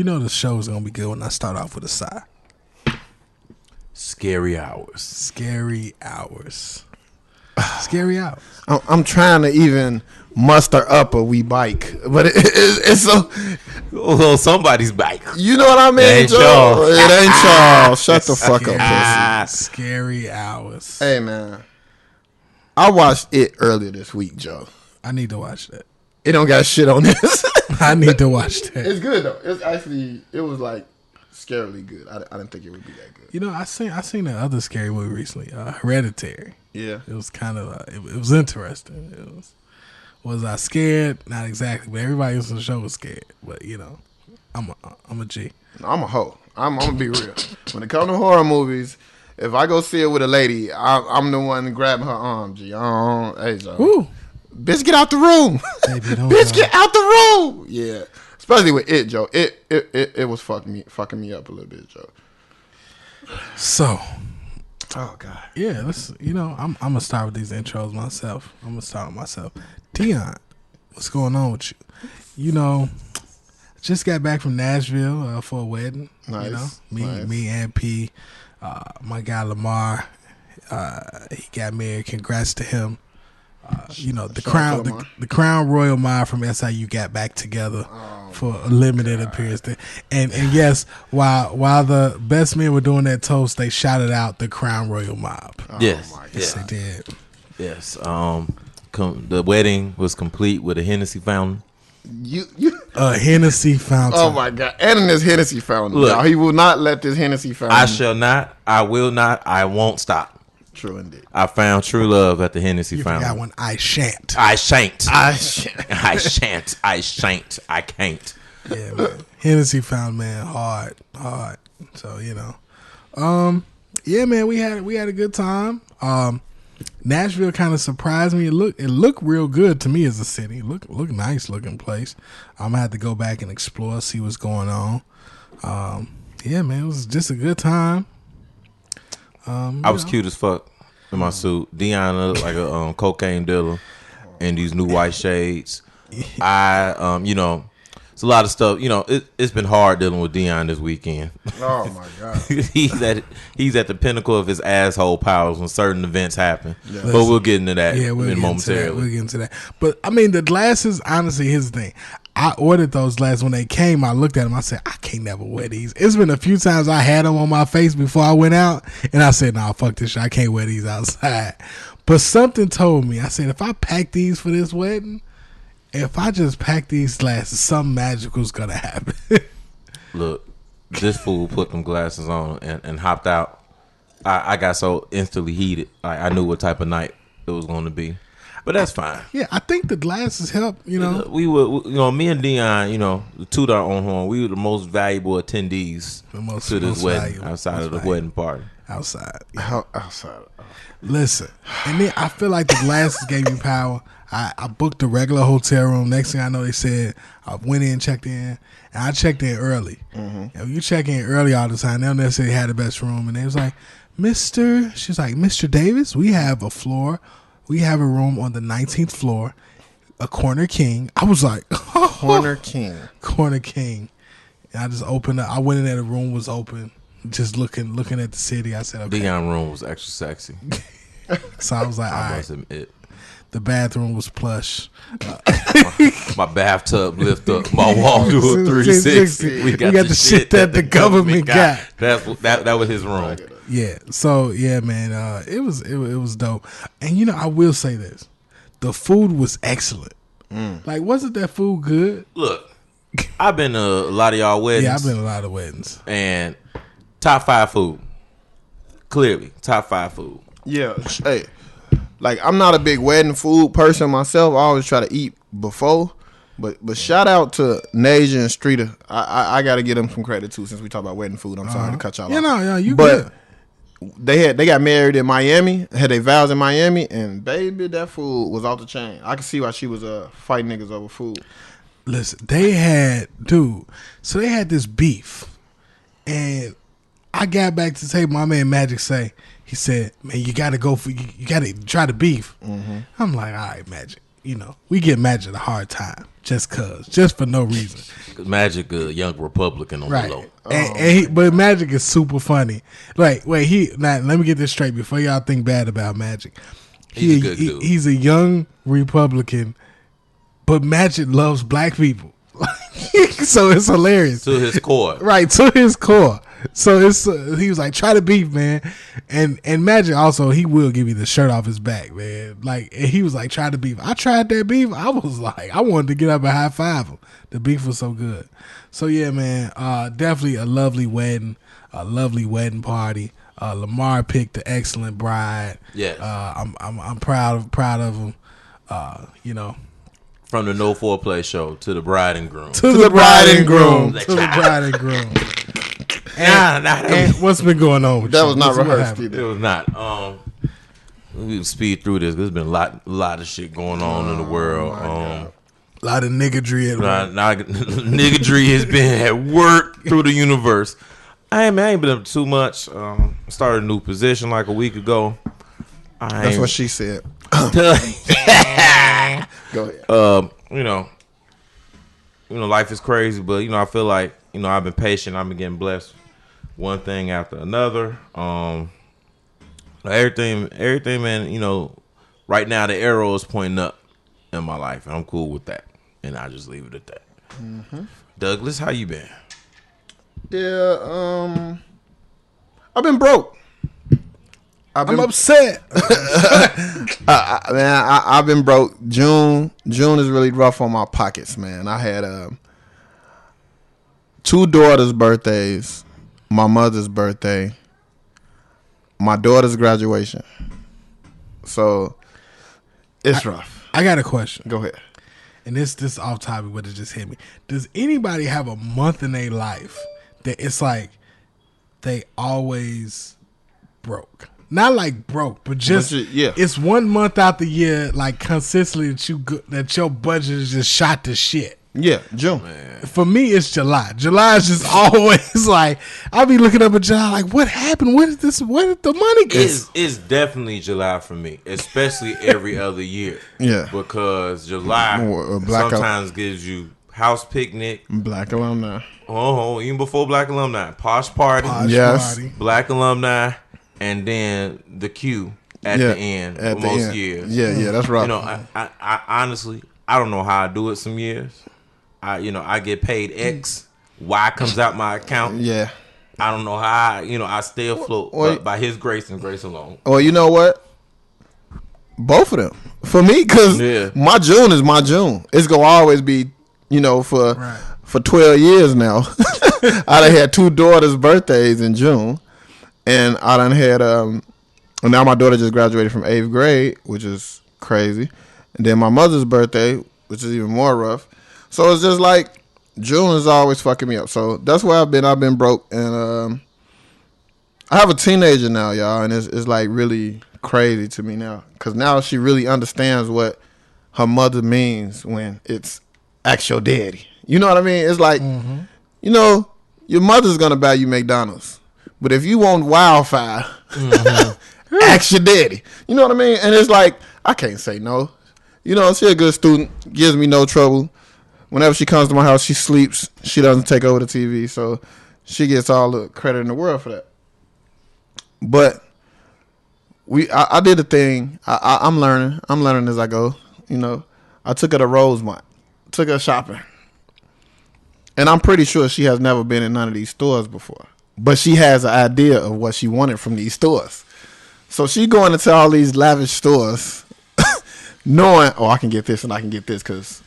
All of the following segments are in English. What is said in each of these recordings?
You know the show's gonna be good when I start off with a sigh. Scary hours. Scary hours. Scary hours. I'm trying to even muster up a wee bike, but it's so. Well, somebody's bike. You know what I mean, It ain't Joe? y'all. It ain't y'all. Shut the fuck up, pussy. Scary hours. Hey, man. I watched it earlier this week, Joe. I need to watch that. It don't got shit on this. I need to watch that. It's good though. It's actually, it was like scarily good. I didn't think it would be that good. You know, I seen that other scary movie recently, Hereditary. Yeah. It was kind of it was interesting. It was I scared? Not exactly, but everybody else on the show was scared. But you know, I'm a G. I'm a hoe. I'm gonna be real. When it comes to horror movies, if I go see it with a lady, I'm the one grabbing her arm. G. Hey, Joe. Woo. Bitch, get out the room. Baby, don't Bitch, go. get out the room. Yeah. Especially with it, Joe. It was fucking me up a little bit, Joe. So, Oh God. yeah, let's. You know, I'm gonna start with these intros myself. I'm gonna start with myself. Dion, what's going on with you? You know, just got back from Nashville for a wedding. Nice. You know, Nice. me and P, my guy Lamar, he got married. Congrats to him. You know, the Shout out crown, to Lamar. the Crown Royal Mile from SIU got back together for a limited appearance. And yes, while the best men were doing that toast, they shouted out the Crown Royal Mob. Yes. my God. Yes, they did. Yes. The wedding was complete with a Hennessy fountain. You. A Hennessy fountain. Oh my God. And in this Hennessy fountain. Look. Y'all, he will not let this Hennessy fountain. I shall not. I will not. I won't stop. True indeed. I found true love at the Hennessy You fountain. forgot one. I shan't. I shan't. I I shan't. I shan't. I can't. Yeah, man. Hennessy fountain, man, hard. So you know, yeah, man, we had a good time. Nashville kind of surprised me. It looked real good to me as a city. Look nice looking place. I'm gonna have to go back and explore, see what's going on. Yeah, man, it was just a good time. I was cute as fuck in my suit. Dion looked like a cocaine dealer in these new white shades. You know, it's a lot of stuff. You know, it's been hard dealing with Dion this weekend. Oh my God. he's at the pinnacle of his asshole powers when certain events happen. Yeah. But we'll get into that Yeah, we'll get into that. momentarily. We'll get into that. But I mean, the glasses. Honestly, here's the thing. I ordered those glasses when they came. I looked at them. I said, I can't never wear these. It's been a few times I had them on my face before I went out, and I said, nah, fuck this shit. I can't wear these outside. But something told me. I said, if I pack these for this wedding, if I just pack these glasses, something magical's gonna happen. Look, this fool put them glasses on and hopped out. I got so instantly heated. I knew what type of night it was going to be. But that's fine. Yeah, I think the glasses help. You know, We were, me and Dion, the toot our own horn. We were the most valuable attendees to this most wedding valuable, outside most of the valuable. wedding party. outside. Outside. Listen, and then I feel like the glasses gave me power. I booked a regular hotel room. Next thing I know, they said I went in, checked in, and I checked in early. And when you check in early all the time, they don't necessarily have the best room. And they was like, she's like, Mr. Davis, we have a room on the 19th floor, a corner king. I was like, Corner King. corner king. And I just opened up. I went in there, the room was open, just looking at the city. I said, okay. Dion room was extra sexy. So I was like, all I right. must admit. The bathroom was plush. My bathtub lift up. My wall do a 360. We got the shit that the government got. That was his room. Yeah. So yeah, man. It was dope. And I will say this: the food was excellent. Like, wasn't that food good? Look, I've been to a lot of y'all weddings. Yeah, I've been to a lot of weddings. And top 5 food. Clearly, top 5 food. Yeah. Hey, like, I'm not a big wedding food person myself. I always try to eat before. But shout out to Naja and Streeter. I got to give them some credit too, since we talk about wedding food. I'm sorry to cut y'all off. No, you But good. they got married in Miami, had their vows in Miami, and baby, that food was off the chain. I can see why she was fighting niggas over food. Listen, they had this beef, and I got back to the table. My man Magic he said, man, you got to try the beef. I'm like, all right, Magic. we give Magic a hard time just for no reason. Cause Magic a young Republican on Right. the low. But Magic is super funny. Like, wait, let me get this straight before y'all think bad about Magic. He's a good dude. He's a young Republican, but Magic loves black people. So it's hilarious. To his core. Right, to his core. So it's he was like, try the beef, man. And Magic also, he will give you the shirt off his back, man. Like, and he was like, try the beef. I tried that beef. I was like, I wanted to get up and high five him. The beef was so good. So yeah, man, definitely a lovely wedding party. Lamar picked the excellent bride. Yes. I'm proud of him. From the No Foreplay show to the bride and groom. To the bride and groom. Like, To the bride and groom. And what's been going on with That you? was not What rehearsed happened? It was not. We can speed through this. There's been a lot of shit going on in the world. A lot of niggery at work. Niggery has been at work through the universe. I ain't been up too much. Started a new position like a week ago. That's what she said. Go ahead. Life is crazy, but I feel like I've been patient. I've been getting blessed, one thing after another. Everything, man. Right now the arrow is pointing up in my life, and I'm cool with that. And I just leave it at that. Mm-hmm. Douglas, how you been? Yeah, I've been broke. I'm upset. I've been broke. June is really rough on my pockets, man. I had 2 daughters' birthdays, my mother's birthday, my daughter's graduation. So it's rough. I got a question. Go ahead. And this off topic, but it just hit me. Does anybody have a month in their life that it's like they always broke? Not like broke, but just it's 1 month out the year, like consistently that your budget is just shot to shit. Yeah, June. For me, it's July. July is just always like I'll be looking up at July like, what happened? Where did the money go? It's definitely July for me, especially every other year. Yeah, because July sometimes gives you house picnic, Black alumni. Oh, even before Black alumni, posh party, Party. Black alumni, and then the queue at the end at for the most end. years. Yeah, that's right. I honestly, I don't know how I do it some years. I get paid X, Y comes out my account. Yeah. I don't know how I stay afloat, but by His grace and grace alone. Well, you know what? Both of them. For me, because my June is my June. It's going to always be, for 12 years now. I done had 2 daughters' birthdays in June. And I done had, and now my daughter just graduated from 8th grade, which is crazy. And then my mother's birthday, which is even more rough. So it's just like June is always fucking me up. So that's where I've been. I've been broke. And I have a teenager now, y'all. And it's like really crazy to me now. Because now she really understands what her mother means when it's ask your daddy. You know what I mean? It's like, your mother's going to buy you McDonald's. But if you want Wildfire, ask your daddy. You know what I mean? And it's like, I can't say no. She's a good student. Gives me no trouble. Whenever she comes to my house, she sleeps. She doesn't take over the TV. So she gets all the credit in the world for that. But I did a thing. I'm learning. I'm learning as I go. I took her to Rosemont. Took her shopping. And I'm pretty sure she has never been in none of these stores before. But she has an idea of what she wanted from these stores. So she going into all these lavish stores knowing, I can get this and I can get this because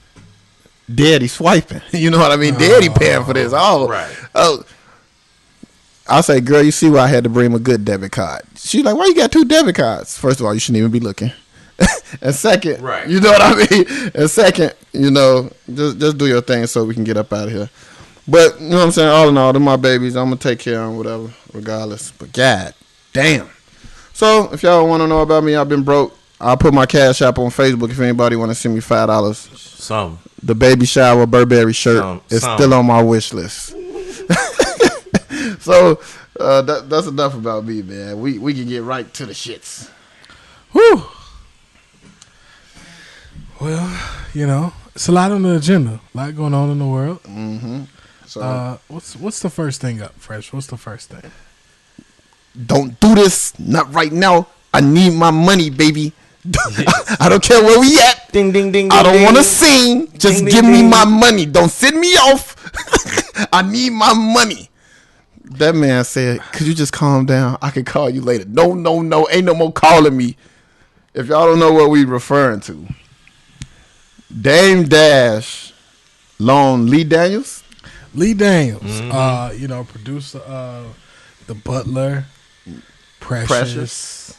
daddy swiping. You know what I mean? Daddy paying for this. Oh, I say, girl, you see why I had to bring a good debit card. She's like, why you got 2 debit cards? First of all, you shouldn't even be looking. And second, you know what I mean? And second, just do your thing so we can get up out of here. But, you know what I'm saying? All in all, they're my babies. I'm going to take care of them, whatever, regardless. But God damn. So, if y'all want to know about me, I've been broke. I'll put my Cash App on Facebook if anybody want to send me $5. Some. The baby shower Burberry shirt is still on my wish list. So, that's enough about me, man. We can get right to the shits. Whew. Well, you know, it's a lot on the agenda. A lot going on in the world. Mm-hmm. So what's the first thing up, Fresh? What's the first thing? don't do this. Not right now. I need my money, baby. I don't care where we at. Ding, ding, ding, I don't ding. want to sing. Just Ding, give ding, me ding. my money. Don't send me off. I need my money. That man said, could you just calm down? I can call you later. No. Ain't no more calling me. If y'all don't know what we referring to, Dame Dash loaned Lee Daniels. Lee Daniels, you know, producer of The Butler, Precious.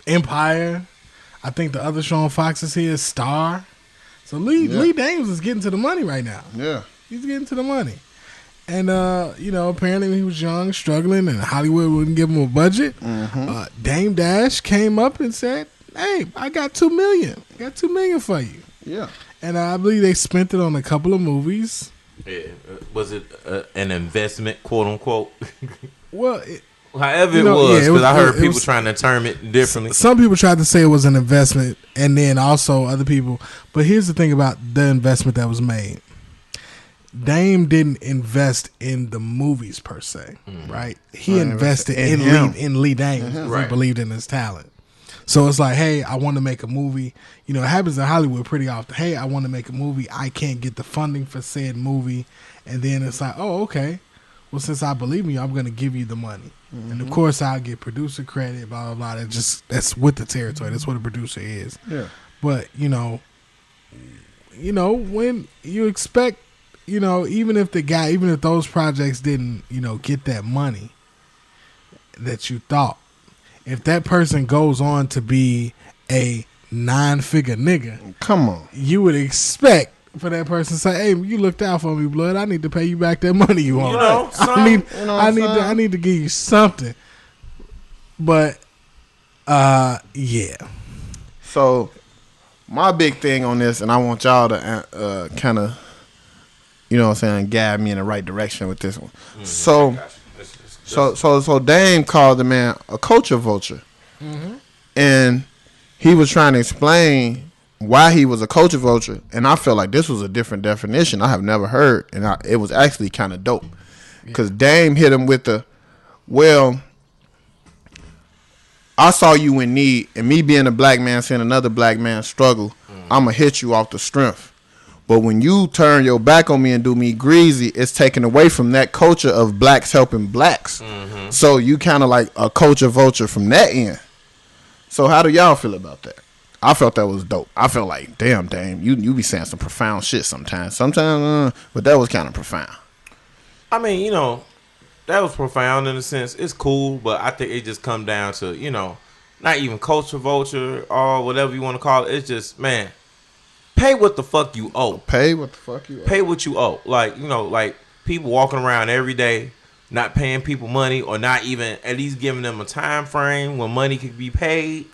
Empire. I think the other show on Fox is here, Star. So Lee Daniels is getting to the money right now. Yeah. He's getting to the money. And, you know, apparently when he was young, struggling, and Hollywood wouldn't give him a budget, Dame Dash came up and said, hey, I got $2 million. I got $2 million for you. Yeah. And I believe they spent it on a couple of movies. Yeah. Was it an investment, quote unquote? Well, However you know, it was, yeah, because I heard it people was- trying to term it differently. some people tried to say it was an investment, and then also other people. But here's the thing about the investment that was made. Dame didn't invest in the movies per se, right? He invested in in him. Lee Daniels. He Right. believed in his talent. So it's like, hey, I want to make a movie. You know, it happens in Hollywood pretty often. Hey, I want to make a movie. I can't get the funding for said movie. And then it's like, oh, okay. Well, since I believe in you, I'm going to give you the money. And of course, I'll get producer credit, blah, blah, blah. That's with the territory. That's what a producer is. Yeah. But, you know, when you expect, you know, even if those projects didn't, you know, get that money that you thought, if that person goes on to be a 9-figure nigga, Come on. you would expect for that person to say, hey, you looked out for me, blood. I need to pay you back that money you want. know, I need you know what I'm saying? I need to give you something. But yeah. So, my big thing on this, and I want y'all to kind of, you know what I'm saying, guide me in the right direction with this one. So Dame called the man a culture vulture. And he was trying to explain why he was a culture vulture. And I felt like this was a different definition I have never heard. And it was actually kind of dope. Because Dame hit him with the, well, I saw you in need, and me being a black man seeing another black man struggle, I'm going to hit you off the strength. But when you turn your back on me and do me greasy, it's taken away from that culture of blacks helping blacks. So you kind of like a culture vulture from that end. So how do y'all feel about that? I felt that was dope. I felt like, damn, Dame, you be saying some profound shit sometimes. But that was kind of profound. I mean, you know, that was profound in a sense. It's cool, but I think it just come down to, you know, not even culture vulture or whatever you want to call it. It's just, man, pay what the fuck you owe. Pay what the fuck you owe. Pay what you owe. Like, you know, like people walking around every day not paying people money or not even at least giving them a time frame when money could be paid.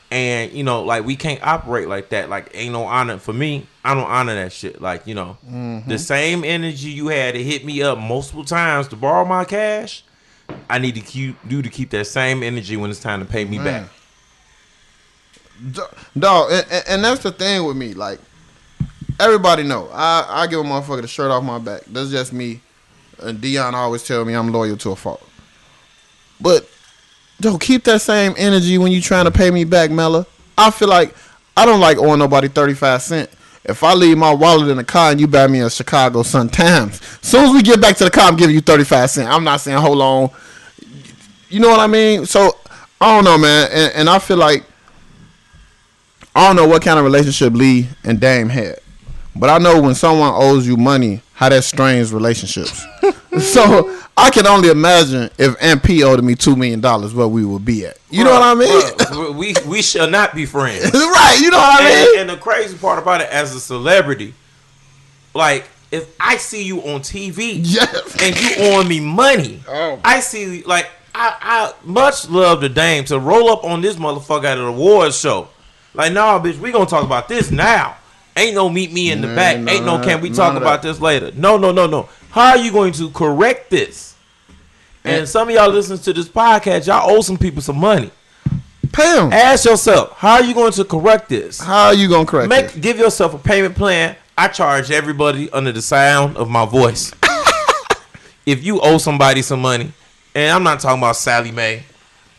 And, you know, like, we can't operate like that. Like, ain't no honor. For me, I don't honor that shit. Like, you know, the same energy you had to hit me up multiple times to borrow my cash, I need to keep that same energy when it's time to pay me back. Dog, and that's the thing with me. Like, everybody know, I give a motherfucker the shirt off my back. That's just me. And Dion always tell me I'm loyal to a fault. But, yo, keep that same energy when you trying to pay me back, Mella. I feel like I don't like owing nobody 35 cents. If I leave my wallet in the car and you buy me a Chicago Sun-Times, as soon as we get back to the car, I'm giving you 35 cents. I'm not saying hold on. You know what I mean? So, I don't know, man. And I feel like, I don't know what kind of relationship Lee and Dame had. But I know when someone owes you money, how that strains relationships. So I can only imagine if Aunt P owed me $2 million, where we would be at. You know what I mean? Bruh, we shall not be friends. Right, you know what I mean? And the crazy part about it, as a celebrity, like, if I see you on TV Yes. and you owe me money, I see, like, I much love the Dame to roll up on this motherfucker at an awards show. Like, nah, bitch, we gonna talk about this now. Ain't no meet me in the back. Ain't no can we talk about this later. No. How are you going to correct this? And some of y'all listening to this podcast, y'all owe some people some money. Pay them. Ask yourself, how are you going to correct this? How are you going to correct this? Give yourself a payment plan. I charge everybody under the sound of my voice. If you owe somebody some money, and I'm not talking about Sally Mae,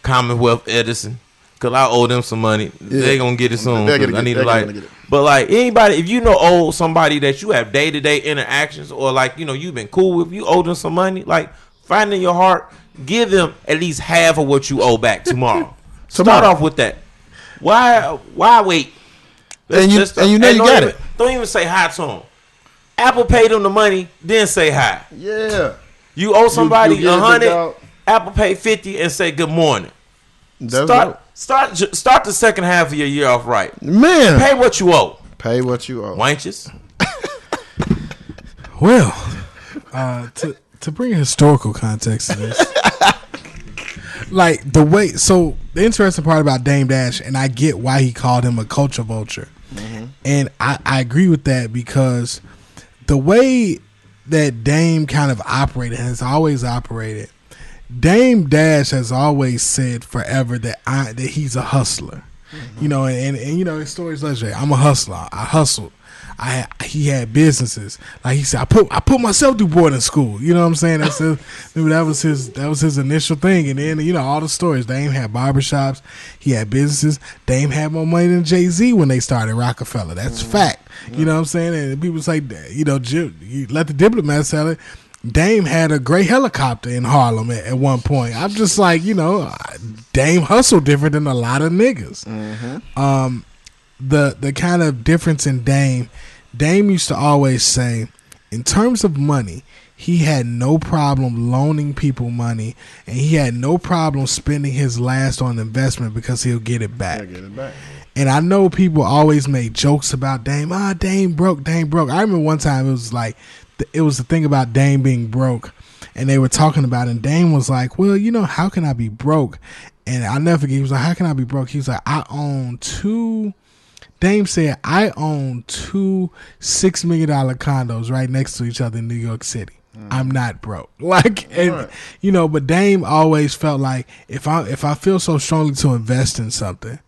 Commonwealth Edison, because I owe them some money. Yeah. They're going to get it soon. I need to like, but like anybody, if you know owe somebody that you have day-to-day interactions or like, you know, you've been cool with, you owe them some money, like find in your heart, give them at least half of what you owe back tomorrow. Start off with that. Why wait? And you got it. Don't even say hi to them. Apple pay them the money, then say hi. Yeah. You owe somebody $100, Apple pay $50 and say good morning. Start the second half of your year off right. Man. Pay what you owe. Pay what you owe. Wenches. Well, to bring historical context to this. Like the interesting part about Dame Dash, and I get why he called him a culture vulture. Mm-hmm. And I agree with that because the way that Dame kind of has always operated, Dame Dash has always said forever that he's a hustler. Mm-hmm. You know, and you know, his story is legendary. I'm a hustler. I hustled. He had businesses. Like he said, I put myself through boarding school. You know what I'm saying? That was his initial thing. And then, you know, all the stories. Dame had barbershops. He had businesses. Dame had more money than Jay-Z when they started Rockefeller. That's fact. You know what I'm saying? And people say, you know, you let the diplomat sell it. Dame had a gray helicopter in Harlem at one point. I'm just like, you know, Dame hustled different than a lot of niggas. Mm-hmm. The kind of difference in Dame used to always say, in terms of money, he had no problem loaning people money, and he had no problem spending his last on investment because he'll get it back. And I know people always made jokes about Dame. Dame broke. I remember one time it was the thing about Dame being broke, and they were talking about it, and Dame was like, well, you know, how can I be broke? And I'll never forget, he was like, how can I be broke? He was like, Dame said, I own two $6 million condos right next to each other in New York City. I'm not broke. You know, but Dame always felt like if I feel so strongly to invest in something,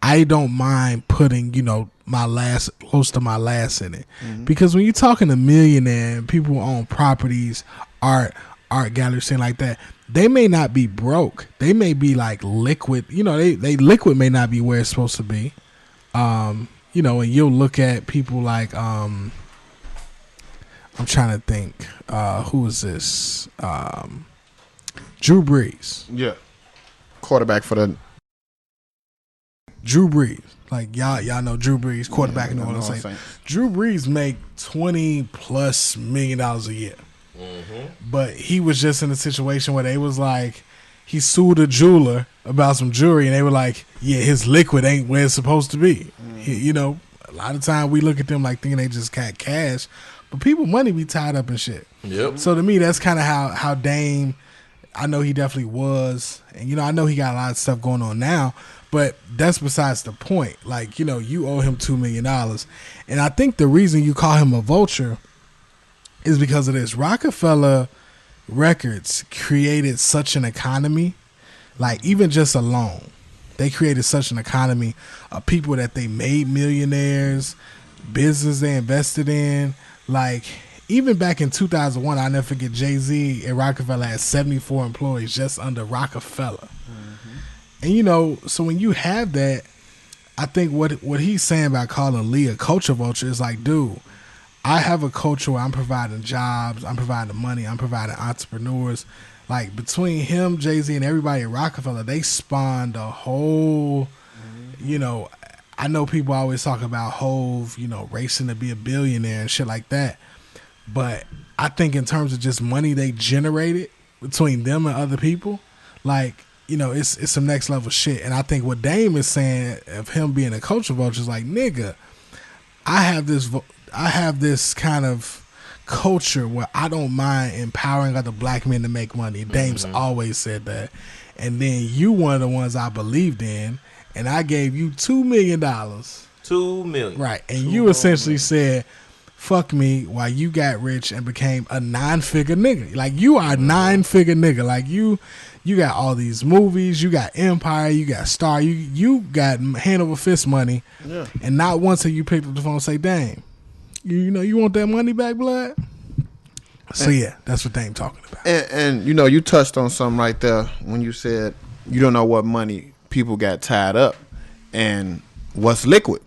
I don't mind putting, you know, close to my last in it. Mm-hmm. Because when you're talking to millionaire and people who own properties, art galleries, things like that, they may not be broke. They may be like liquid. You know, they liquid may not be where it's supposed to be. You know, and you'll look at people like I'm trying to think, who is this? Drew Brees. Yeah. Quarterback for the Drew Brees. Like y'all know Drew Brees, quarterback in New Orleans Saints. Drew Brees make $20+ million a year. Mm-hmm. But he was just in a situation where they was like, he sued a jeweler about some jewelry, and they were like, yeah, his liquid ain't where it's supposed to be. You know, a lot of time we look at them like thinking they just got cash, but people money be tied up in shit. Yep. So to me, that's kind of how Dame, I know he definitely was, and you know, I know he got a lot of stuff going on now, but that's besides the point. Like, you know, you owe him $2 million, and I think the reason you call him a vulture is because of this. Rockefeller Records created such an economy, like even just alone, they created such an economy of people that they made millionaires, business they invested in. Like even back in 2001, I'll never forget, Jay-Z and Rockefeller had 74 employees just under Rockefeller. Mm-hmm. And you know, so when you have that, I think what he's saying about calling Lee a culture vulture is like, dude, I have a culture where I'm providing jobs, I'm providing money, I'm providing entrepreneurs. Like between him, Jay-Z, and everybody at Rockefeller, they spawned a whole, you know, I know people always talk about Hov, you know, racing to be a billionaire and shit like that. But I think in terms of just money they generated between them and other people, like, you know, it's some next level shit. And I think what Dame is saying of him being a culture vulture is like, nigga, I have this kind of culture where I don't mind empowering other black men to make money. Dame's always said that. And then you one of the ones I believed in, and I gave you $2 million. $2 million. Right. And you essentially said, fuck me while you got rich and became a 9-figure nigga. Like, you are a 9-figure nigga. Like, you got all these movies, you got Empire, you got Star, you got hand over fist money. Yeah. And not once have you picked up the phone and say, Dame, you want that money back, blood? So yeah, that's what Dame talking about. And you touched on something right there when you said you don't know what money people got tied up and what's liquid.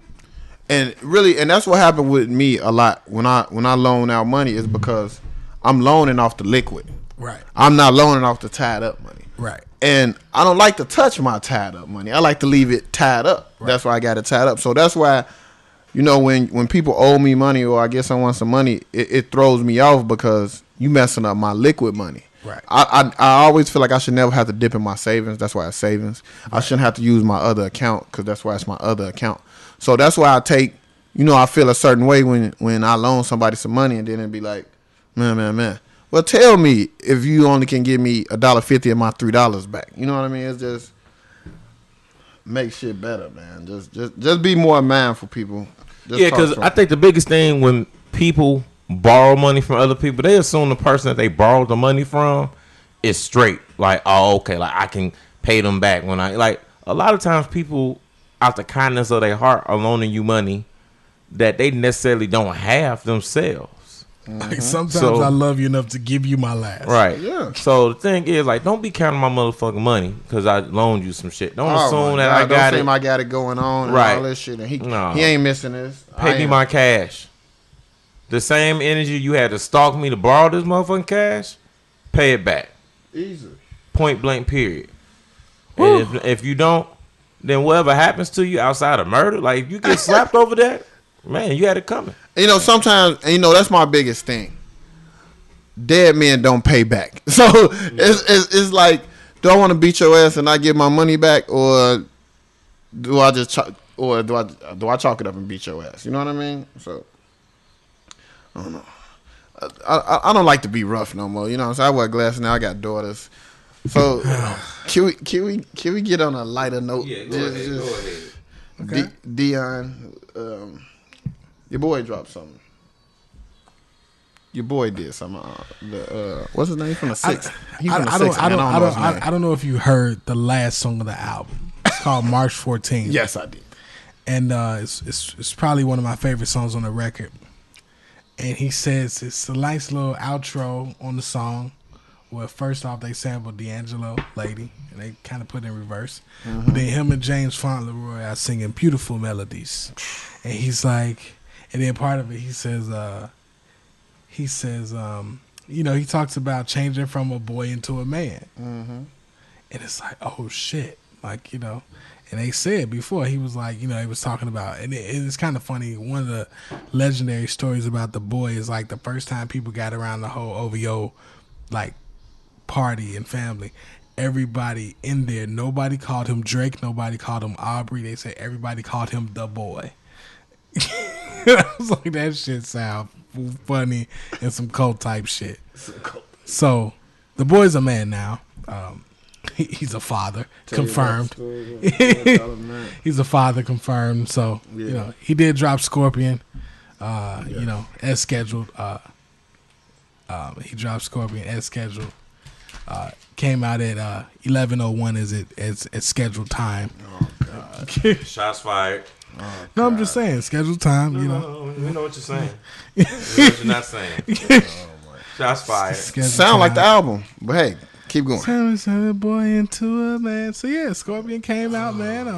And really, and that's what happened with me a lot when I loan out money is because I'm loaning off the liquid. Right. I'm not loaning off the tied up money. Right. And I don't like to touch my tied up money. I like to leave it tied up. Right. That's why I got it tied up. So that's why, when people owe me money or I get someone some money, it throws me off because you messing up my liquid money. Right. I always feel like I should never have to dip in my savings. That's why it's savings. Right. I shouldn't have to use my other account because that's why it's my other account. So that's why I take, I feel a certain way when I loan somebody some money and then it'd be like, man. Well, tell me if you only can give me $1.50 and my $3 back. You know what I mean? It's just make shit better, man. Just be more mindful, people. Yeah, because I think the biggest thing when people borrow money from other people, they assume the person that they borrowed the money from is straight. Like, oh, okay, like I can pay them back when I like. A lot of times, people out the kindness of their heart are loaning you money that they necessarily don't have themselves. Like sometimes I love you enough to give you my last. Right. Yeah. So the thing is, like, don't be counting my motherfucking money because I loaned you some shit. Don't assume that I got it. Don't say I got it going on and all this shit. And he ain't missing this. Pay me my cash. The same energy you had to stalk me to borrow this motherfucking cash, pay it back. Easy. Point blank, period. And if you don't, then whatever happens to you outside of murder, like if you get slapped over that, man, you had it coming. Sometimes, that's my biggest thing. Dead men don't pay back. So it's like, do I want to beat your ass and not get my money back, or do I just do I chalk it up and beat your ass? You know what I mean? So I don't know. I don't like to be rough no more. So I wear glasses now. I got daughters. So can we get on a lighter note? Yeah, go ahead. Okay. Dion, your boy dropped something. Your boy did something. What's his name from the Six? I don't know if you heard the last song of the album. It's called March 14th. Yes, I did. And it's probably one of my favorite songs on the record. And he says it's a nice little outro on the song. Well, first off, they sampled D'Angelo, Lady, and they kind of put it in reverse. Mm-hmm. But then him and James Fauntleroy are singing beautiful melodies. And he's like, and then part of it, he says, he talks about changing from a boy into a man. Mm-hmm. And it's like, oh, shit. Like, and they said before, he was like, he was talking about, and it's kind of funny. One of the legendary stories about the boy is like the first time people got around the whole OVO, like, party and family, everybody in there, nobody called him Drake, nobody called him Aubrey. They said everybody called him the boy. I was like, that shit sound funny and some cult type shit. So the boy's a man now. He's a father, confirmed. He's a father, confirmed. So he did drop Scorpion, as scheduled. He dropped Scorpion as scheduled. Came out at 11:01 as scheduled time. Shots fired. No, I'm just saying scheduled time. We know what you're saying. We know what you're not saying. Shots fired. Sound like the album, but hey, keep going. Turn a boy into a man. So yeah, Scorpion came out, man.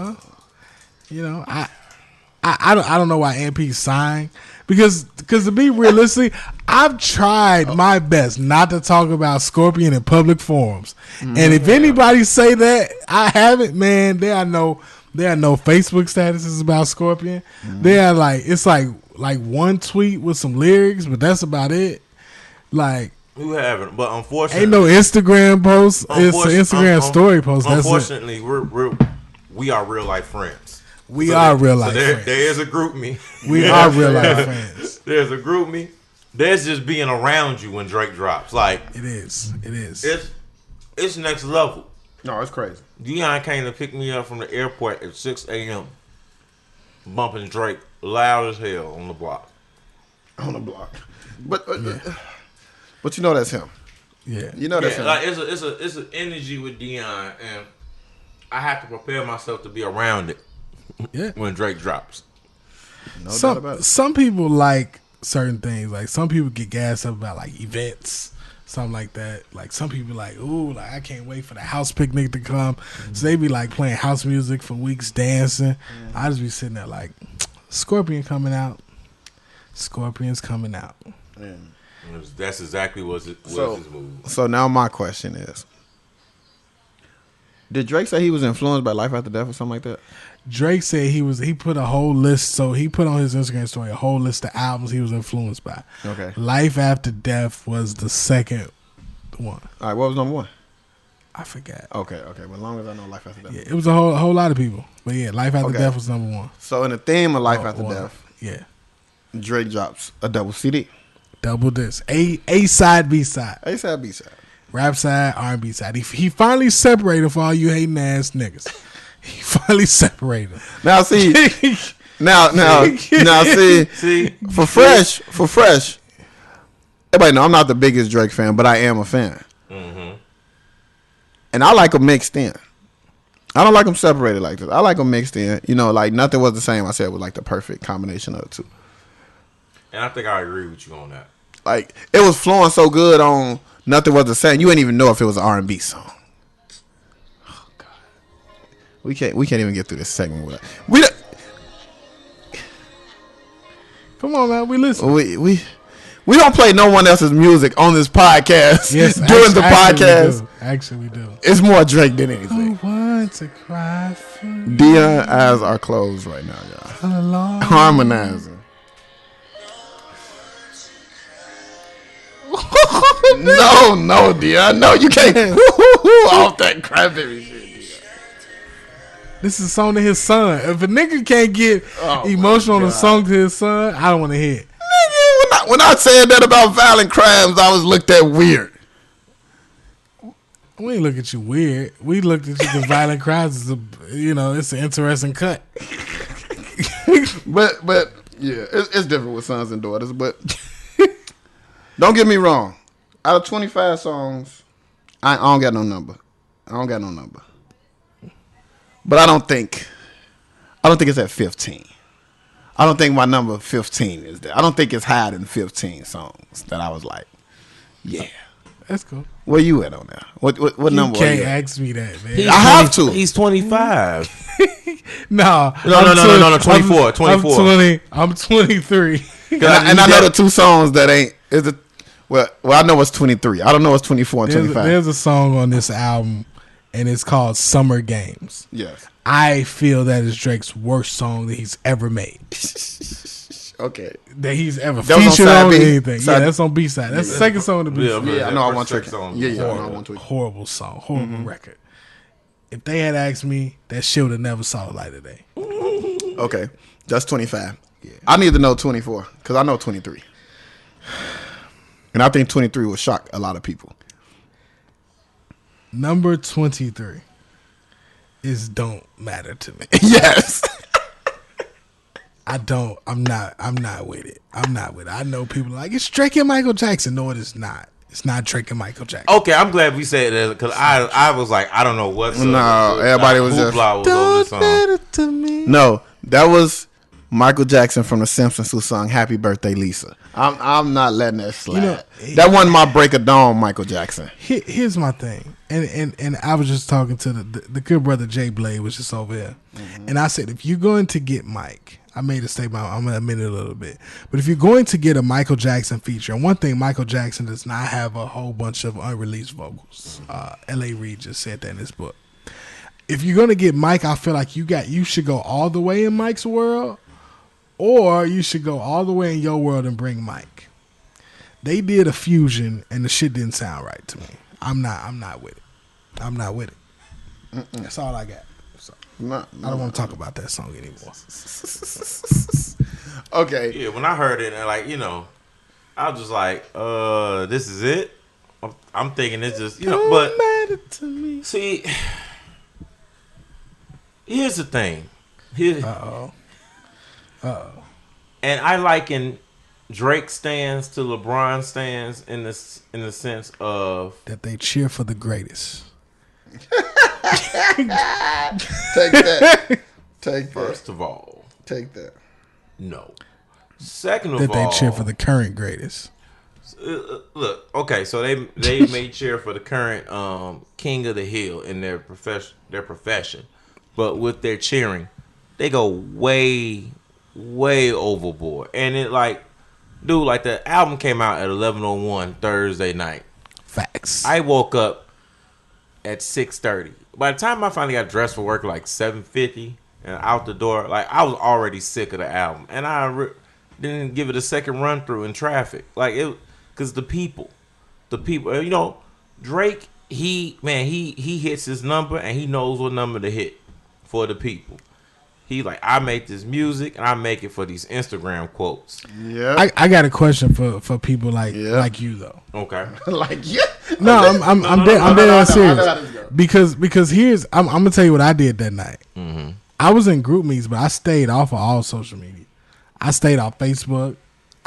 I don't know why MP signed because to be realistic, I've tried my best not to talk about Scorpion in public forums, and if anybody say that I haven't, man, there are no Facebook statuses about Scorpion. They are it's like one tweet with some lyrics, but that's about it. Like, who haven't? But unfortunately, ain't no Instagram post. It's an Instagram story post. Unfortunately, we are real life friends. We are real life friends. There is a group me. We are real life friends. There's a group me. There's just being around you when Drake drops. Like, it is. It's next level. No, it's crazy. Dion came to pick me up from the airport at 6 a.m. bumping Drake loud as hell on the block. On the block. But you know that's him. Yeah. You know that's him. Like it's an energy with Deion, and I have to prepare myself to be around it. Yeah. When Drake drops. No doubt about it. Some people like certain things. Like some people get gassed up about like events, something like that. Like some people like, ooh, like I can't wait for the house picnic to come. So they be like playing house music for weeks, dancing. I just be sitting there like, Scorpion's coming out. That's exactly what his move. So now my question is, did Drake say he was influenced by Life After Death or something like that? Drake said he put a whole list. So he put on his Instagram story a whole list of albums he was influenced by. Okay. Life After Death was the second one. All right, what was number one? I forgot. Okay. Well, as long as I know Life After Death. Yeah, it was a whole lot of people. But yeah, Life After Okay. Death was number one. So in the theme of Life After Death, Yeah. Drake drops a double CD. Double disc. A side, B side. A side, B side. Rap side, R&B side. He finally separated for all you hating ass niggas. He finally separated. Now see, see, for fresh. Everybody know I'm not the biggest Drake fan, but I am a fan. Mm-hmm. And I like them mixed in. I don't like them separated like this. I like them mixed in. You know, like Nothing Was the Same. I said was like the perfect combination of the two. And I think I agree with you on that. Like it was flowing so good on Nothing Was the Same. You didn't even know if it was an R&B song. Oh God, we can't even get through this segment without Come on, man. We listen. We don't play no one else's music on this podcast. Yes, during the podcast. Actually, we do. It's more Drake than anything. Who wants to cry for you? Deion eyes are closed right now, y'all. Alone. Harmonizing. No, Deion. No, you can't. Off that cranberry shit, Deion. This is a song to his son. If a nigga can't get emotional on a song to his son, I don't want to hear it. Nigga, when I said that about violent crimes, I was looked at weird. We ain't look at you weird. We looked at you because violent crimes is it's an interesting cut. But yeah, it's different with sons and daughters. But don't get me wrong. Out of 25 songs, I don't got no number. But I don't think it's at 15. I don't think my number 15 is there. I don't think it's higher than 15 songs that I was like, yeah. That's cool. Where you at on that? What number? You can't ask me that, man. I have to. He's 25. No, 24. I'm 23. And I know the two songs that ain't. Well, I know it's 23. I don't know it's 24 and 25. There's a song on this album, and it's called Summer Games. Yes. I feel that is Drake's worst song that he's ever made. Okay. That he's ever That was on featured side on B? Yeah, Side- that's on B-side. That's the second song on the B-side. Yeah, I know I want to. First song. Yeah, I know I want to. Horrible song. Horrible record. If they had asked me, that shit would have never saw the light of day. Okay, that's 25. Yeah. I need to know 24 because I know 23. And I think 23 will shock a lot of people. Number 23 is Don't Matter to Me. Yes. I'm not with it. I know people are like, it's Drake and Michael Jackson. No, it is not. It's not Drake and Michael Jackson. Okay, I'm glad we said that because I was like, I don't know what's No, everybody was just Don't Matter to Me. No, that was Michael Jackson from The Simpsons who sung "Happy Birthday, Lisa." I'm not letting that slide. That wasn't my Break of Dawn, Michael Jackson. Here's my thing, and I was just talking to the good brother Jay Blade was just over here, and I said, if you're going to get Mike, I made a statement. I'm gonna admit it a little bit, but if you're going to get a Michael Jackson feature, and one thing, Michael Jackson does not have a whole bunch of unreleased vocals. L.A. Reid just said that in his book. If you're gonna get Mike, I feel like you should go all the way in Mike's world, or you should go all the way in your world and bring Mike. They did a fusion, and the shit didn't sound right to me. I'm not with it. I'm not with it. That's all I got. So, I don't want to talk about that song anymore. Okay. Yeah, when I heard it, and I was just like, this is it. I'm thinking it's just, but matter to me. See, here's the thing. Uh-oh. And I liken Drake stands to LeBron stands in the sense of that they cheer for the greatest. Take that. Take that. First of all, take that. No. Second of that all, they cheer for the current greatest. Look, okay, so they may cheer for the current king of the hill in their profession, but with their cheering, they go way overboard. And it like, dude, like the album came out at 11:01 Thursday night. Facts. I woke up at 6:30. By the time I finally got dressed for work, like 7:50 and out the door, like I was already sick of the album, and I didn't give it a second run through in traffic, like it. Because the people, you know, Drake, he hits his number and he knows what number to hit for the people. He like, I make this music and I make it for these Instagram quotes. Yeah, I got a question for people like you though. Okay, like yeah. No, I'm dead serious. Because here's I'm gonna tell you what I did that night. Mm-hmm. I was in group meets, but I stayed off of all social media. I stayed off Facebook.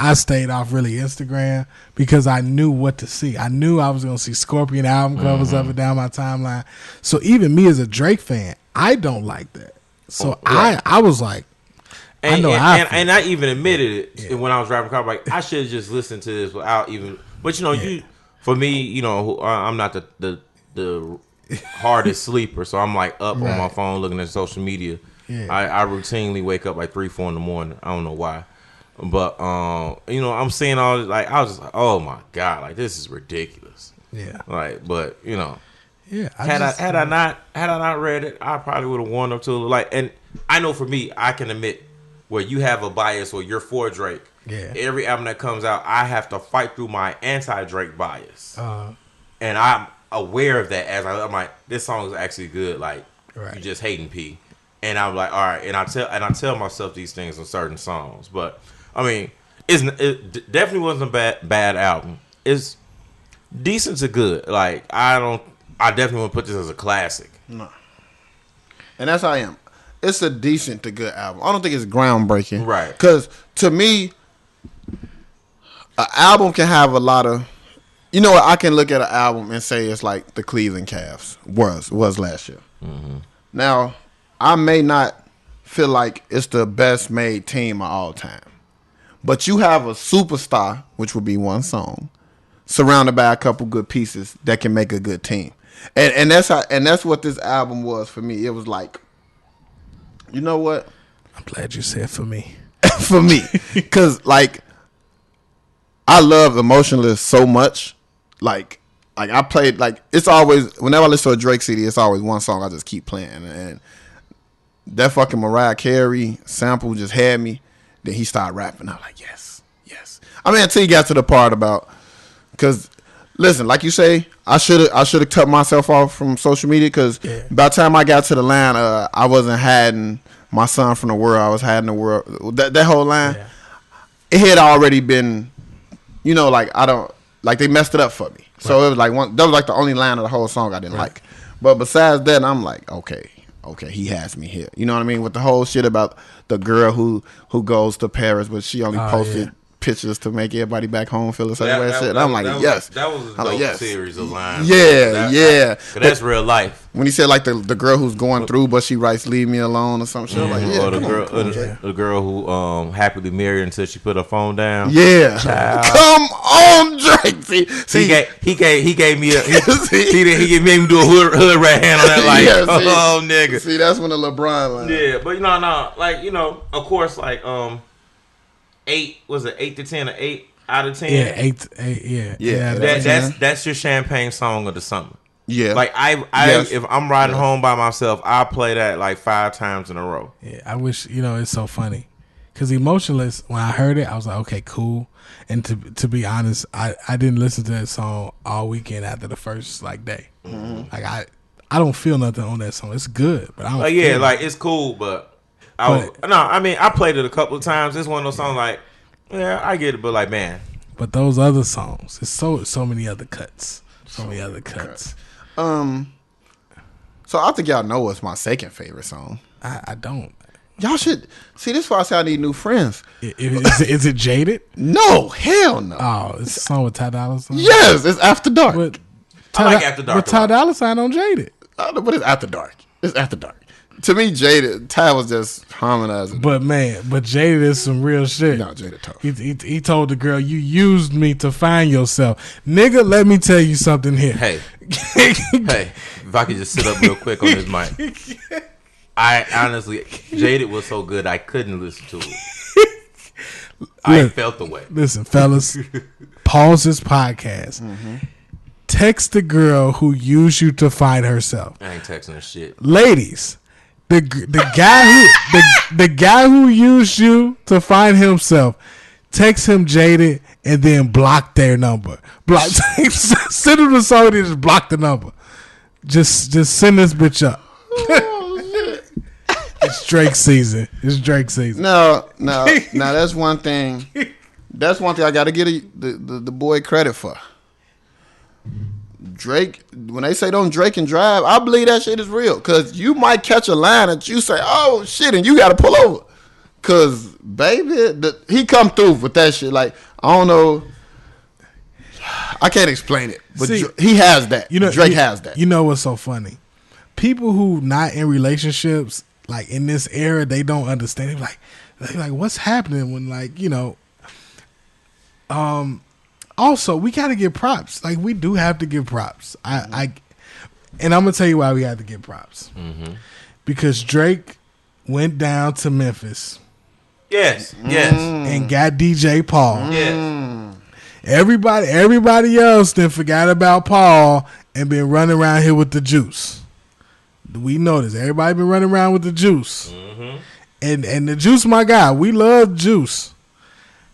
I stayed off really Instagram because I knew what to see. I knew I was going to see Scorpion album covers up and down my timeline. So even me as a Drake fan, I don't like that. So right. I was like, and I even admitted it when I was driving the car. Like I should have just listened to this without even. But you know, for me, you know, I'm not the hardest sleeper, so I'm like up on my phone looking at social media. Yeah. I routinely wake up like 3-4 in the morning. I don't know why. But you know, I'm seeing all this, like I was just like, oh my god, like this is ridiculous. Yeah. Like, but you know, had I not read it, I probably would have warmed up to it. Like, and I know for me, I can admit where you have a bias or you're for Drake. Yeah. Every album that comes out, I have to fight through my anti-Drake bias, and I'm aware of that. I'm like, this song is actually good. Like, you just hating P, and I'm like, all right, and I tell myself these things on certain songs, but. I mean, it definitely wasn't a bad album. It's decent to good. Like I definitely want to put this as a classic. No, and that's how I am. It's a decent to good album. I don't think it's groundbreaking, right? Because to me, an album can have a lot of. You know what? I can look at an album and say it's like the Cleveland Cavs was last year. Mm-hmm. Now, I may not feel like it's the best made team of all time. But you have a superstar, which would be one song, surrounded by a couple good pieces that can make a good team, and that's what this album was for me. It was like, you know what? I'm glad you said for me, for me, because like I love Emotionless so much. Like I played like it's always whenever I listen to a Drake CD, it's always one song I just keep playing, and that fucking Mariah Carey sample just had me. Then he started rapping. I'm like, yes. I mean, until he got to the part about, because listen, like you say, I should have cut myself off from social media because by the time I got to the line, I wasn't hiding my son from the world. I was hiding the world. That whole line, it had already been, you know, like they messed it up for me. So it was like that was like the only line of the whole song I didn't like. But besides that, I'm like, okay, he has me here. You know what I mean? With the whole shit about the girl who goes to Paris, but she only posted pictures to make everybody back home feel the same way. Shit. I'm like, yes. That was a dope series of lines. Yeah. That's real life. When he said like the girl who's going through, but she writes "Leave me alone" or some shit. I'm like, or the girl who happily married until she put her phone down. Yeah, come on, Drake. See, he gave me he made me do a hood rat hand on that like nigga. See, that's when the LeBron line. Yeah, but no, like you know, of course, like 8 was it 8 to 10 or 8 out of 10? Yeah, 8. Yeah. That's your champagne song of the summer. Yeah, like I if I'm riding home by myself, I'll play that like 5 times in a row. Yeah, I wish it's so funny because Emotionless. When I heard it, I was like, okay, cool. And to be honest, I didn't listen to that song all weekend after the first like day. Mm-hmm. Like I don't feel nothing on that song. It's good, but I don't. Like it's cool, but. I played it a couple of times. It's one of those songs like, yeah, I get it, but like, man. But those other songs, it's so many other cuts. So many other cuts. So I think y'all know what's my second favorite song. I don't. Y'all should see. This is why I say I need new friends. Is it Jaded? No, hell no. Oh, it's a song with Ty Dolla $ign. Yes, it's After Dark. But I like After Dark. But Ty Dolla $ign on Jaded. But it's After Dark. It's After Dark. To me, Jaded, Ty was just harmonizing. But Jaded is some real shit. No, Jaded tough. He told the girl, "You used me to find yourself, nigga. Let me tell you something here." Hey, if I could just sit up real quick on this mic. I honestly, Jaded was so good I couldn't listen to it. I felt the way. Listen, fellas, pause this podcast. Text the girl who used you to find herself. I ain't texting her shit. Ladies, the guy who used you to find himself, text him Jaded and then block their number. Block. Send him the song and just block the number. Just send this bitch up. It's Drake season. No, that's one thing. That's one thing I got to get the boy credit for. Drake, when they say don't Drake and drive, I believe that shit is real. Because you might catch a line that you say, oh, shit, and you got to pull over. Because, baby, he come through with that shit. Like, I don't know. I can't explain it. But see, he has that. Drake has that. You know what's so funny? People who not in relationships, like in this era, they don't understand. They're like, what's happening when, like, also, we got to give props. Like, we do have to give props. And I'm going to tell you why we have to give props. Because Drake went down to Memphis. Yes. And got DJ Paul. Yes. Everybody else then forgot about Paul and been running around here with the juice. We know this. Everybody been running around with the juice. And the juice, my guy. We love juice.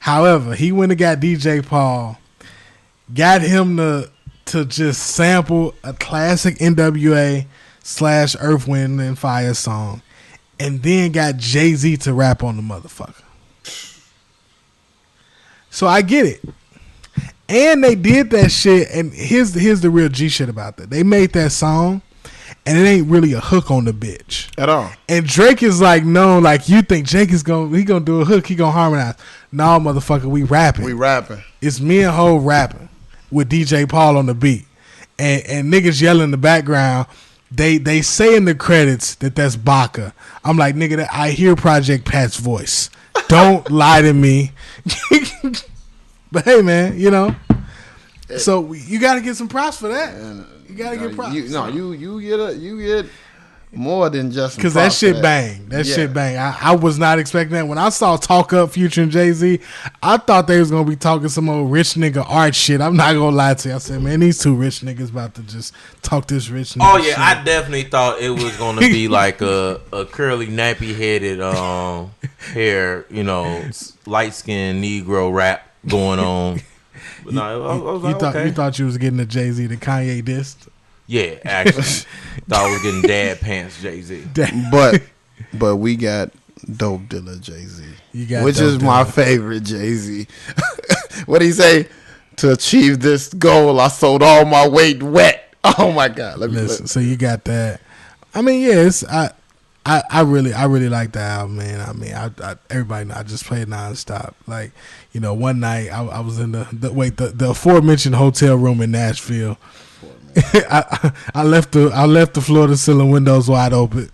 However, he went and got DJ Paul. Got him to just sample a classic NWA / Earth, Wind and Fire song, and then got Jay-Z to rap on the motherfucker. So I get it. And they did that shit, and here's the real G shit about that. They made that song, and it ain't really a hook on the bitch at all. And Drake is like, no, like you think Drake is gonna do a hook, he gonna harmonize. No, motherfucker, we rapping. It's me and Ho rapping with DJ Paul on the beat, and niggas yelling in the background. They say in the credits that's Baca. I'm like, nigga, I hear Project Pat's voice. Don't lie to me. But hey, man, so you got to get some props for that. You got to get props. You get more than just because that shit bang. Shit bang. I was not expecting that. When I saw Talk Up Future and Jay-Z, I thought they was gonna be talking some old rich nigga art shit. I'm not gonna lie to you. I said, man, these two rich niggas about to just talk this rich nigga shit. I definitely thought it was gonna be like a curly nappy headed hair, light skinned Negro rap going on. But no, I was like, you thought you was getting a Jay-Z to Kanye dissed? Yeah, actually. Thought I was getting dad pants Jay-Z. But we got Dope Dealer Jay-Z. Which is my favorite Jay-Z. What do he say? To achieve this goal, I sold all my weight wet. Oh my God. Listen, so you got that. I mean, yes, I really like the album, man. I mean, everybody know I just played nonstop. Like, one night I was in the aforementioned hotel room in Nashville. I left the floor to ceiling windows wide open,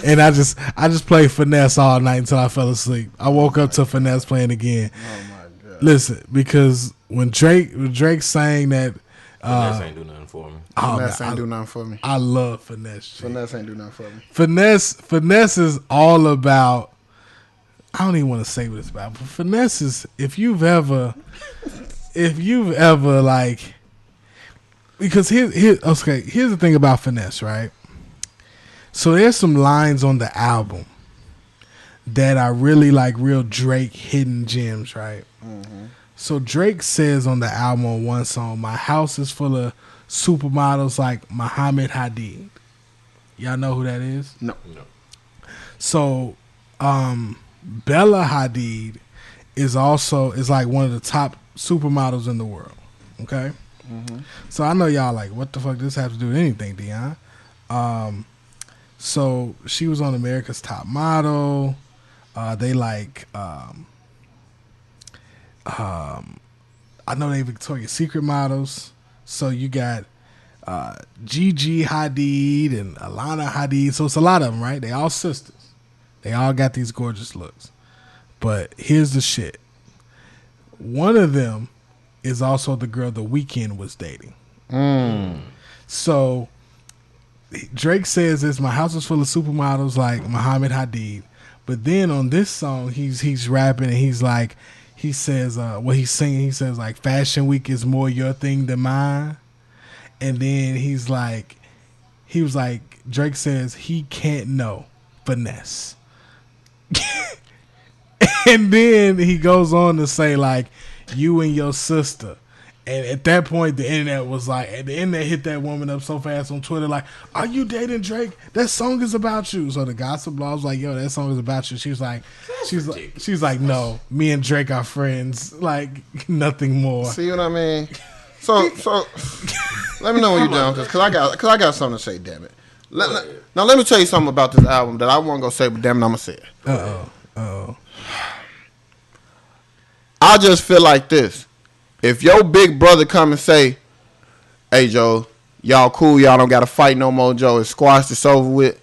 and I just played Finesse all night until I fell asleep. I woke up to Finesse playing again. Oh my God! Listen, because when Drake sang that, Finesse ain't do nothing for me. Finesse ain't do nothing for me. I love Finesse. Finesse ain't do nothing for me. Finesse is all about. I don't even want to say what it's about, but Finesse is if you've ever like. Because here's the thing about Finesse, right? So there's some lines on the album that are really like real Drake hidden gems, right? So Drake says on the album on one song, "My house is full of supermodels like Muhammad Hadid." Y'all know who that is? No. So Bella Hadid is like one of the top supermodels in the world. Okay. So I know y'all like, what the fuck this have to do with anything, Dion? So she was on America's Top Model. They like, I know they Victoria's Secret models. So you got Gigi Hadid and Alana Hadid. So it's a lot of them, right? They all sisters. They all got these gorgeous looks. But here's the shit. One of them is also the girl The Weeknd was dating. So Drake says this, my house is full of supermodels like Muhammad Hadid. But then on this song, he's rapping and he's like, he says, what he's singing, he says like, Fashion Week is more your thing than mine. And then he was like, Drake says he can't know finesse. And then he goes on to say like, you and your sister. And at that point, the internet was like, and the internet hit that woman up so fast on Twitter, like, are you dating Drake? That song is about you. So the gossip blog was like, yo, that song is about you. She's like, no, me and Drake are friends, like nothing more. See what I mean? So let me know when you're done, cause I got something to say. Damn it. Now let me tell you something about this album that I wasn't gonna say, but damn it, I'm gonna say it. I just feel like this. If your big brother come and say, hey, Joe, y'all cool, y'all don't got to fight no more, Joe. It's squashed, it's over with.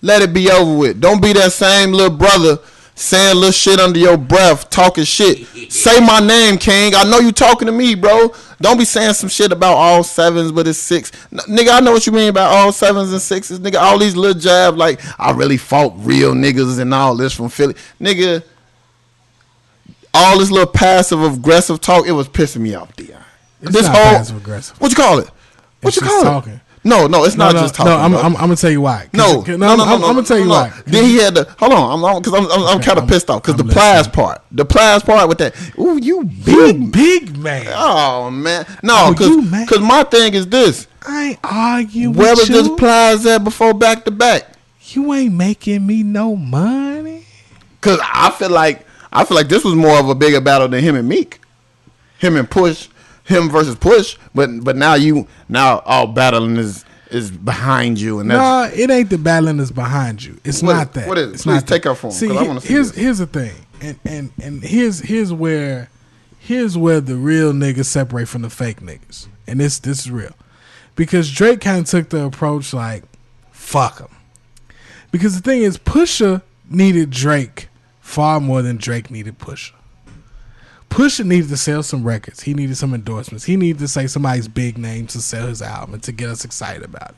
Let it be over with. Don't be that same little brother saying little shit under your breath, talking shit. Say my name, King. I know you talking to me, bro. Don't be saying some shit about all sevens, but it's six. Nigga, I know what you mean about all sevens and sixes. Nigga, all these little jabs like, I really fought real niggas and all this from Philly. Nigga, all this little passive aggressive talk, it was pissing me off, Dion. It's this not whole passive aggressive. What you call it? What you call talking. It? No, it's not just talking. No, I'm gonna tell you why. No, I'm gonna tell you why. Then he had to hold on. I'm kind of pissed off because the plies part with that. Ooh, you big man. Oh man, no, because my thing is this. I ain't arguing Where with was you. this plies at before back to back? You ain't making me no money. Because I feel like this was more of a bigger battle than him and Meek. Him and Push. Him versus Push. But now all battling is behind you. And no, it ain't the battling that's behind you. It's not that. What is it? It's Please not take that. up for him. See, I want to see here's the thing. And here's where the real niggas separate from the fake niggas. And this is real. Because Drake kind of took the approach like, fuck him. Because the thing is, Pusha needed Drake far more than Drake needed Pusha. Pusha needed to sell some records. He needed some endorsements. He needed to say somebody's big name to sell his album and to get us excited about it.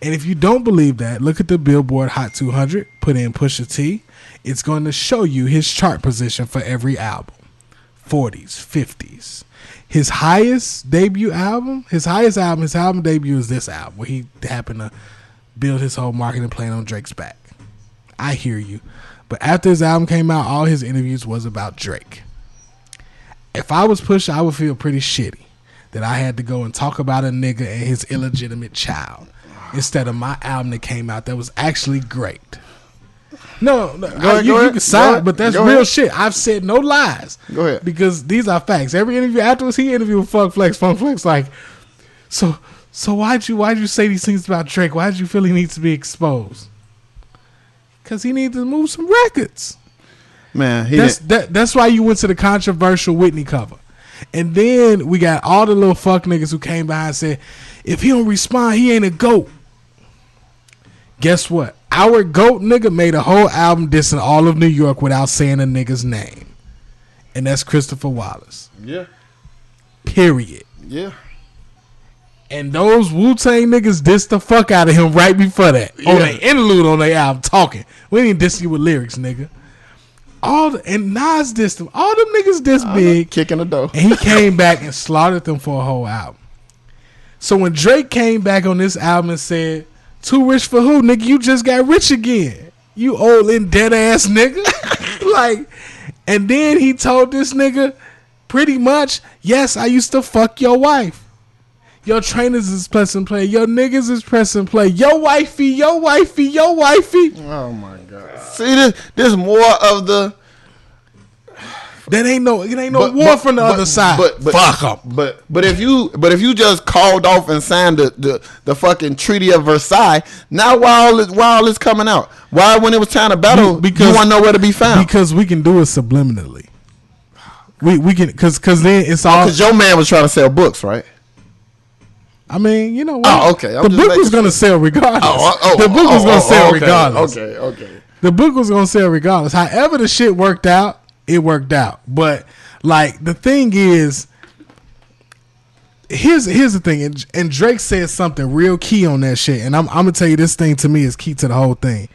And if you don't believe that, look at the Billboard Hot 200, put in Pusha T. It's going to show you his chart position for every album. 40s, 50s. His highest album debut is this album, where he happened to build his whole marketing plan on Drake's back. I hear you. But after his album came out, all his interviews was about Drake. If I was Pusha, I would feel pretty shitty that I had to go and talk about a nigga and his illegitimate child instead of my album that came out that was actually great. No, you can side, but that's real shit. I've said no lies. Go ahead. Because these are facts. Every interview afterwards, he interviewed Funk Flex like, so why'd you say these things about Drake? Why'd you feel he needs to be exposed? Because he needs to move some records. Man, that's why you went to the controversial Whitney cover. And then we got all the little fuck niggas who came by and said, if he don't respond, he ain't a GOAT. Guess what? Our GOAT nigga made a whole album dissing all of New York without saying a nigga's name. And that's Christopher Wallace. Yeah. Period. Yeah. And those Wu-Tang niggas dissed the fuck out of him right before that. Yeah. On their interlude on their album talking. We didn't diss you with lyrics, nigga. And Nas dissed them. All them niggas dissed Big. Kicking the door. And he came back and slaughtered them for a whole album. So when Drake came back on this album and said, too rich for who, nigga? You just got rich again. You old and dead ass nigga. And then he told this nigga pretty much, yes, I used to fuck your wife. Your trainers is press and play. Your niggas is press and play. Your wifey. Oh my God. See, this more of the That ain't no war from the other side. Fuck them. But if you just called off and signed the fucking Treaty of Versailles, now why all this coming out? Why when it was time to battle, you want nowhere to be found? Because we can do it subliminally. We can because then it's all because your man was trying to sell books, right? I mean, you know what? Oh, okay. The book was going to sell regardless. The book was going to sell regardless. Okay. The book was going to sell regardless. However the shit worked out, it worked out. But, like, the thing is, here's the thing. And Drake said something real key on that shit. And I'm going to tell you, this thing to me is key to the whole thing.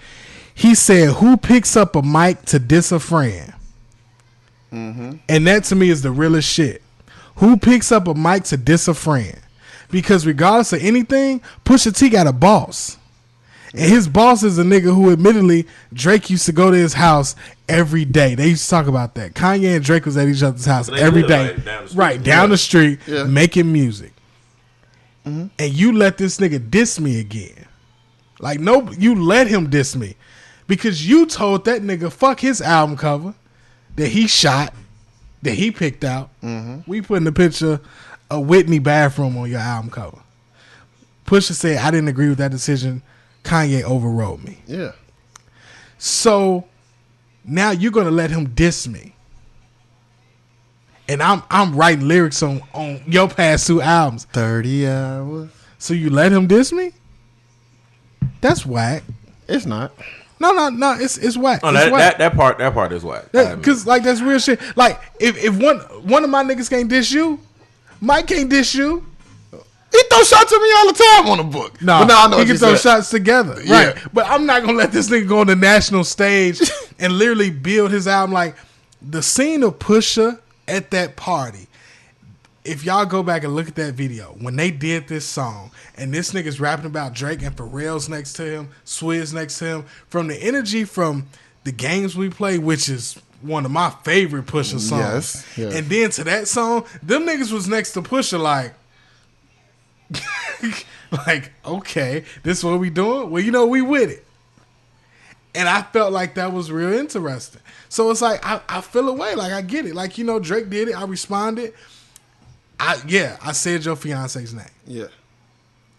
He said, who picks up a mic to diss a friend? Mm-hmm. And that to me is the realest shit. Who picks up a mic to diss a friend? Because regardless of anything, Pusha T got a boss. And his boss is a nigga who admittedly Drake used to go to his house every day. They used to talk about that. Kanye and Drake was at each other's house every day. Down the street, making music. Mm-hmm. And you let this nigga diss me again. Like, no, you let him diss me. Because you told that nigga fuck his album cover that he shot, that he picked out. Mm-hmm. We put in the picture a Whitney bathroom on your album cover. Pusha said, I didn't agree with that decision. Kanye overrode me. Yeah. So now you're gonna let him diss me. And I'm writing lyrics on your past 2 albums. 30 hours. So you let him diss me? That's whack. It's not. No, it's whack. Oh, it's whack. That part is whack. Because like that's real shit. Like if one of my niggas can't diss you, Mike can't dish you. He throw shots at me all the time on the book. No, he can throw shots together. Yeah. Right. But I'm not going to let this nigga go on the national stage and literally build his album. Like, the scene of Pusha at that party, if y'all go back and look at that video, when they did this song, and this nigga's rapping about Drake and Pharrell's next to him, Swizz next to him, from the energy from the games we play, which is one of my favorite Pusha songs. Yes. And then to that song, them niggas was next to Pusha like, like, okay, this is what we doing? Well, you know, we with it. And I felt like that was real interesting. So it's like, I feel away. Like, I get it. Like, you know, Drake did it. I responded. I said your fiance's name. Yeah.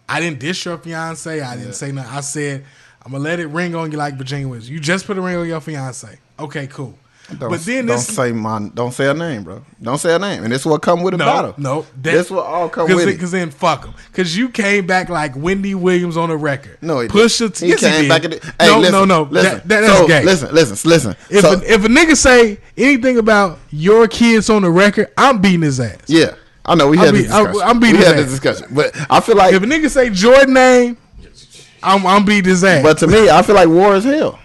I didn't diss your fiance. I didn't say nothing. I said, I'm going to let it ring on you like Virginia Woods. You just put a ring on your fiance. Okay, cool. But then don't say her name, bro. Don't say her name, and this is what come with a battle. No, this will all come with it. Because then fuck him. Because you came back like Wendy Williams on a record. No, Pusha T. He came back at it. Hey, no. Listen, that's gay. Listen. If a nigga say anything about your kids on the record, I'm beating his ass. Yeah, I know. We had this discussion. I'm beating his ass. This discussion, but I feel like if a nigga say Jordan name, I'm beating his ass. But to me, I feel like war is hell.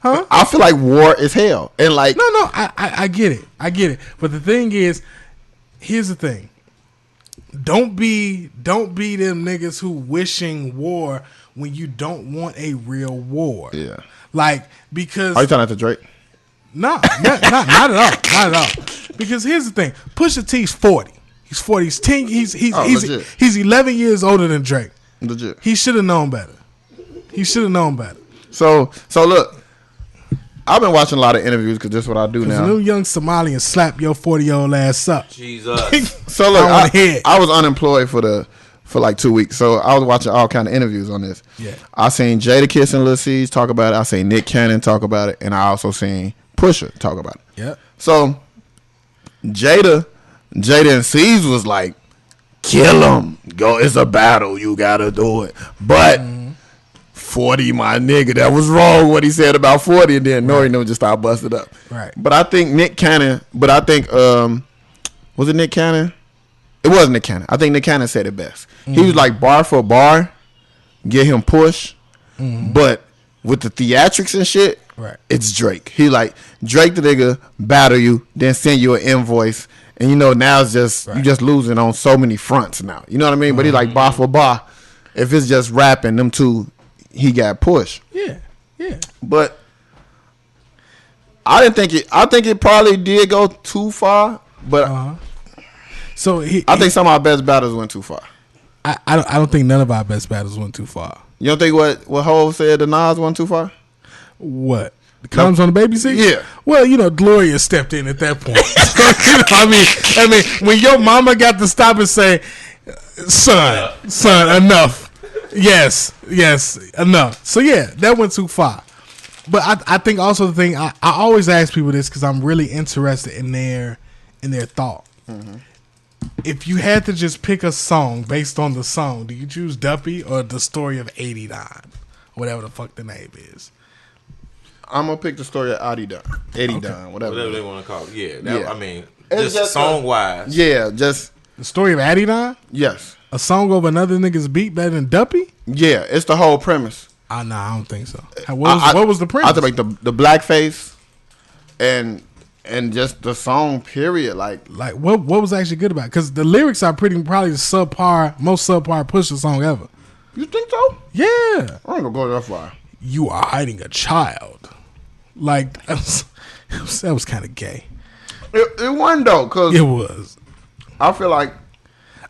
Huh? I feel like war is hell. And like No, I get it. I get it. But the thing is, here's the thing. Don't be them niggas who wishing war when you don't want a real war. Yeah. Like, because are you talking to Drake? No, not at all. Not at all. Because here's the thing. Pusha T's 40. He's 40. He's 11 years older than Drake. Legit. He should have known better. So look, I've been watching a lot of interviews because this is what I do now. Them young Somalians slap your 40-year-old ass up. Jesus. So look, I was unemployed for like 2 weeks, so I was watching all kind of interviews on this. Yeah. I seen Jadakiss and Lil C's talk about it. I seen Nick Cannon talk about it, and I also seen Pusha talk about it. Yeah. So Jada and C's was like, kill him. Go, it's a battle. You gotta do it. But 40, my nigga, that was wrong what he said about 40, and then Nori just started busted up. Right. But I think Nick Cannon, was it Nick Cannon? It was Nick Cannon. I think Nick Cannon said it best. Mm-hmm. He was like, bar for bar, get him push, but with the theatrics and shit, right, it's Drake. He like, Drake the nigga battle you, then send you an invoice, and you know, now it's just, you just losing on so many fronts now. You know what I mean? But he like, bar for bar, if it's just rapping, them two, he got pushed. Yeah. But I think it probably did go too far. But so I think some of our best battles went too far. I don't think none of our best battles went too far. You don't think what Hov said to Nas went too far? What? Comes on the baby seat? Yeah. Well, Gloria stepped in at that point. I mean, when your mama got to stop and say, son, enough. Yes, enough. So yeah, that went too far. But I think also the thing, I always ask people this because I'm really interested in their thought. Mm-hmm. If you had to just pick a song based on the song, do you choose Duppy or The Story of 89? Whatever the fuck the name is. I'm going to pick The Story of Eddie Don, whatever they want to call it. Yeah. I mean, just song-wise. Just... The Story of Eddie Don? Yes. A song over another nigga's beat better than Duppy? Yeah, it's the whole premise. Nah, I don't think so. What was the premise? I think like the blackface and just the song period. Like what was actually good about it? Because the lyrics are probably the most subpar Pusha song ever. You think so? Yeah. I ain't gonna go that far. You are hiding a child. Like, that was kind of gay. It wasn't though, because it was. I feel like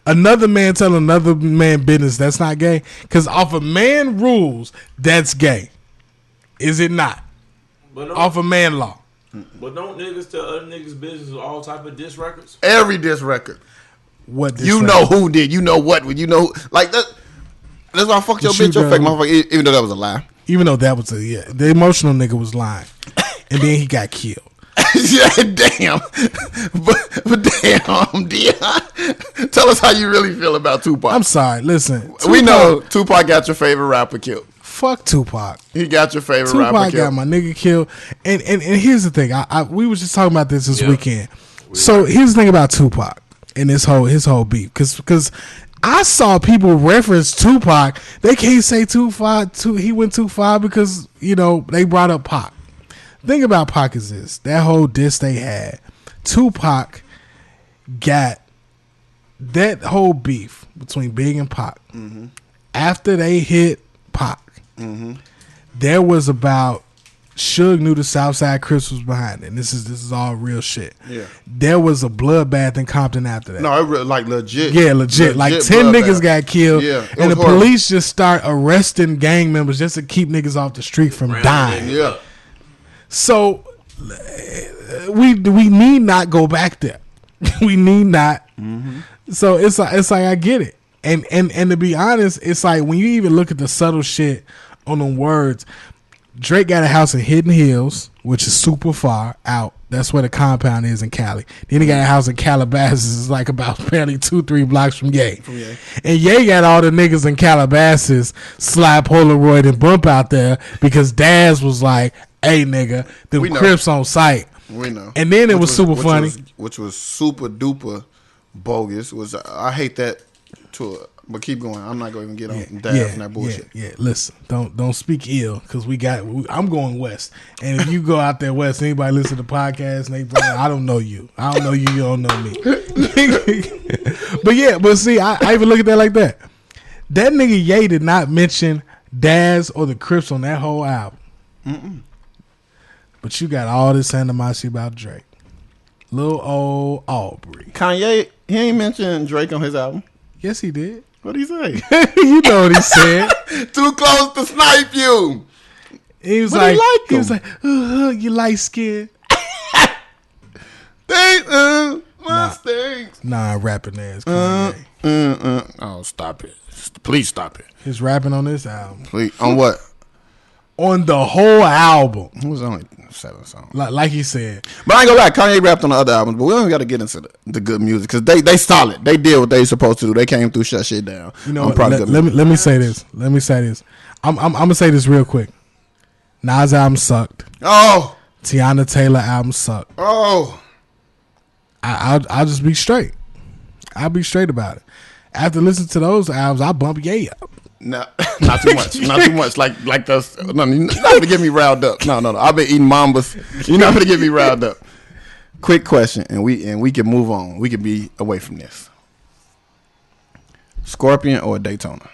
another man telling another man business, that's not gay. Because off of man rules, that's gay. Is it not? Off of man law. But don't niggas tell other niggas business with all type of diss records? Every diss record. What diss record? Know who did. You know what. You know. Like that. That's why I fucked your bitch, your fake motherfucker, even though that was a lie. Even though that was the emotional nigga was lying. And then he got killed. Yeah, damn. But damn, Dion. Tell us how you really feel about Tupac. I'm sorry. Listen. Tupac, we know Tupac got your favorite rapper killed. Fuck Tupac. He got your favorite rapper killed. Tupac got my nigga killed. And here's the thing. We was just talking about this weekend. So here's the thing about Tupac and his whole beef. Because I saw people reference Tupac. They can't say he went too far because, they brought up Pac. The thing about Pac is this. That whole diss they had. Tupac got that whole beef between Big and Pac. Mm-hmm. After they hit Pac, mm-hmm. there was about Suge knew the Southside Crips was behind it. And this is all real shit. Yeah. There was a bloodbath in Compton after that. No, it was like legit. Yeah, legit. Like 10 niggas got killed. Yeah, and the police just start arresting gang members just to keep niggas off the street from dying. Yeah. So we need not go back there. We need not. Mm-hmm. So it's like I get it. And to be honest, it's like when you even look at the subtle shit on the words, Drake got a house in Hidden Hills, which is super far out. That's where the compound is in Cali. Then he got a house in Calabasas, it's like about barely 2-3 blocks from Ye. And Ye got all the niggas in Calabasas slap Polaroid and bump out there because Daz was like, hey nigga, them Crips on site. We know. And then it was super funny. Which was super duper bogus. I hate that too. But keep going. I'm not going to even get on Daz and that bullshit. Yeah. Listen, don't speak ill because I'm going west. And if you go out there west, anybody listen to the podcast and they I don't know you. I don't know you. You don't know me. but see, I even look at that like that. That nigga Ye did not mention Daz or the Crips on that whole album. Mm-mm. But you got all this animosity about Drake. Little old Aubrey. Kanye, he ain't mentioned Drake on his album. Yes, he did. What'd he say? You know what he said. Too close to snipe you. He was like, you light skin. Mustangs. Nah, rapping ass. Oh, stop it. Please stop it. He's rapping on this album. Please. On what? On the whole album. It was only 7 songs. Like he said. But I ain't gonna lie, Kanye rapped on the other albums, but we don't got to get into the good music because they solid. They did what they supposed to do. They came through, shut shit down. You know, let me say this. I'm gonna say this real quick. Nas album sucked. Oh. Tiana Taylor album sucked. Oh. I'll just be straight. I'll be straight about it. After listening to those albums, I bump Ye up. No, not too much. Not too much. Like those. No, you're not gonna get me riled up. No. I've been eating Mambas. You're not gonna get me riled up. Quick question, and we can move on. We can be away from this. Scorpion or Daytona?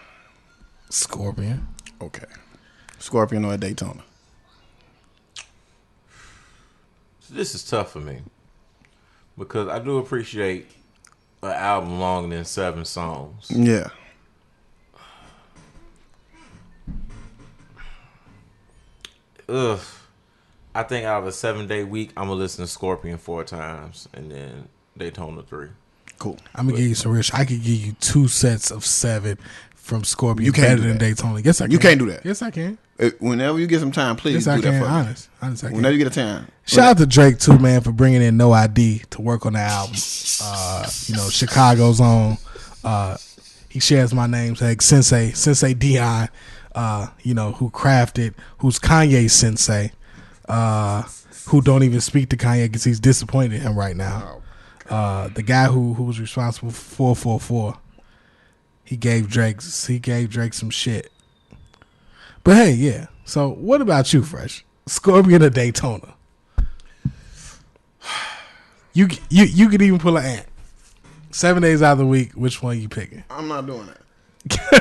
Scorpion. Okay. Scorpion or Daytona? This is tough for me because I do appreciate an album longer than 7 songs. Yeah. I think out of a 7-day week, I'm gonna listen to Scorpion 4 times and then Daytona 3. Cool. I'm gonna give you some rich. I could give you 2 sets of 7 from Scorpion. You can't better do than that. Daytona. Yes, I can. You can't do that. Yes, I can. Whenever you get some time, please Yes, do I that can. for me. Honest, I can. Whenever you get a time. Shout out to Drake too, man, for bringing in No ID to work on the album. Chicago's own. He shares my namesake, Sensei Dion. Who crafted, who's Kanye's sensei, who don't even speak to Kanye because he's disappointed in him right now. The guy who was responsible for 444, he gave Drake some shit. But hey, yeah. So what about you, Fresh? Scorpion or Daytona? You could even pull an ant. 7 days out of the week, which one you picking? I'm not doing that.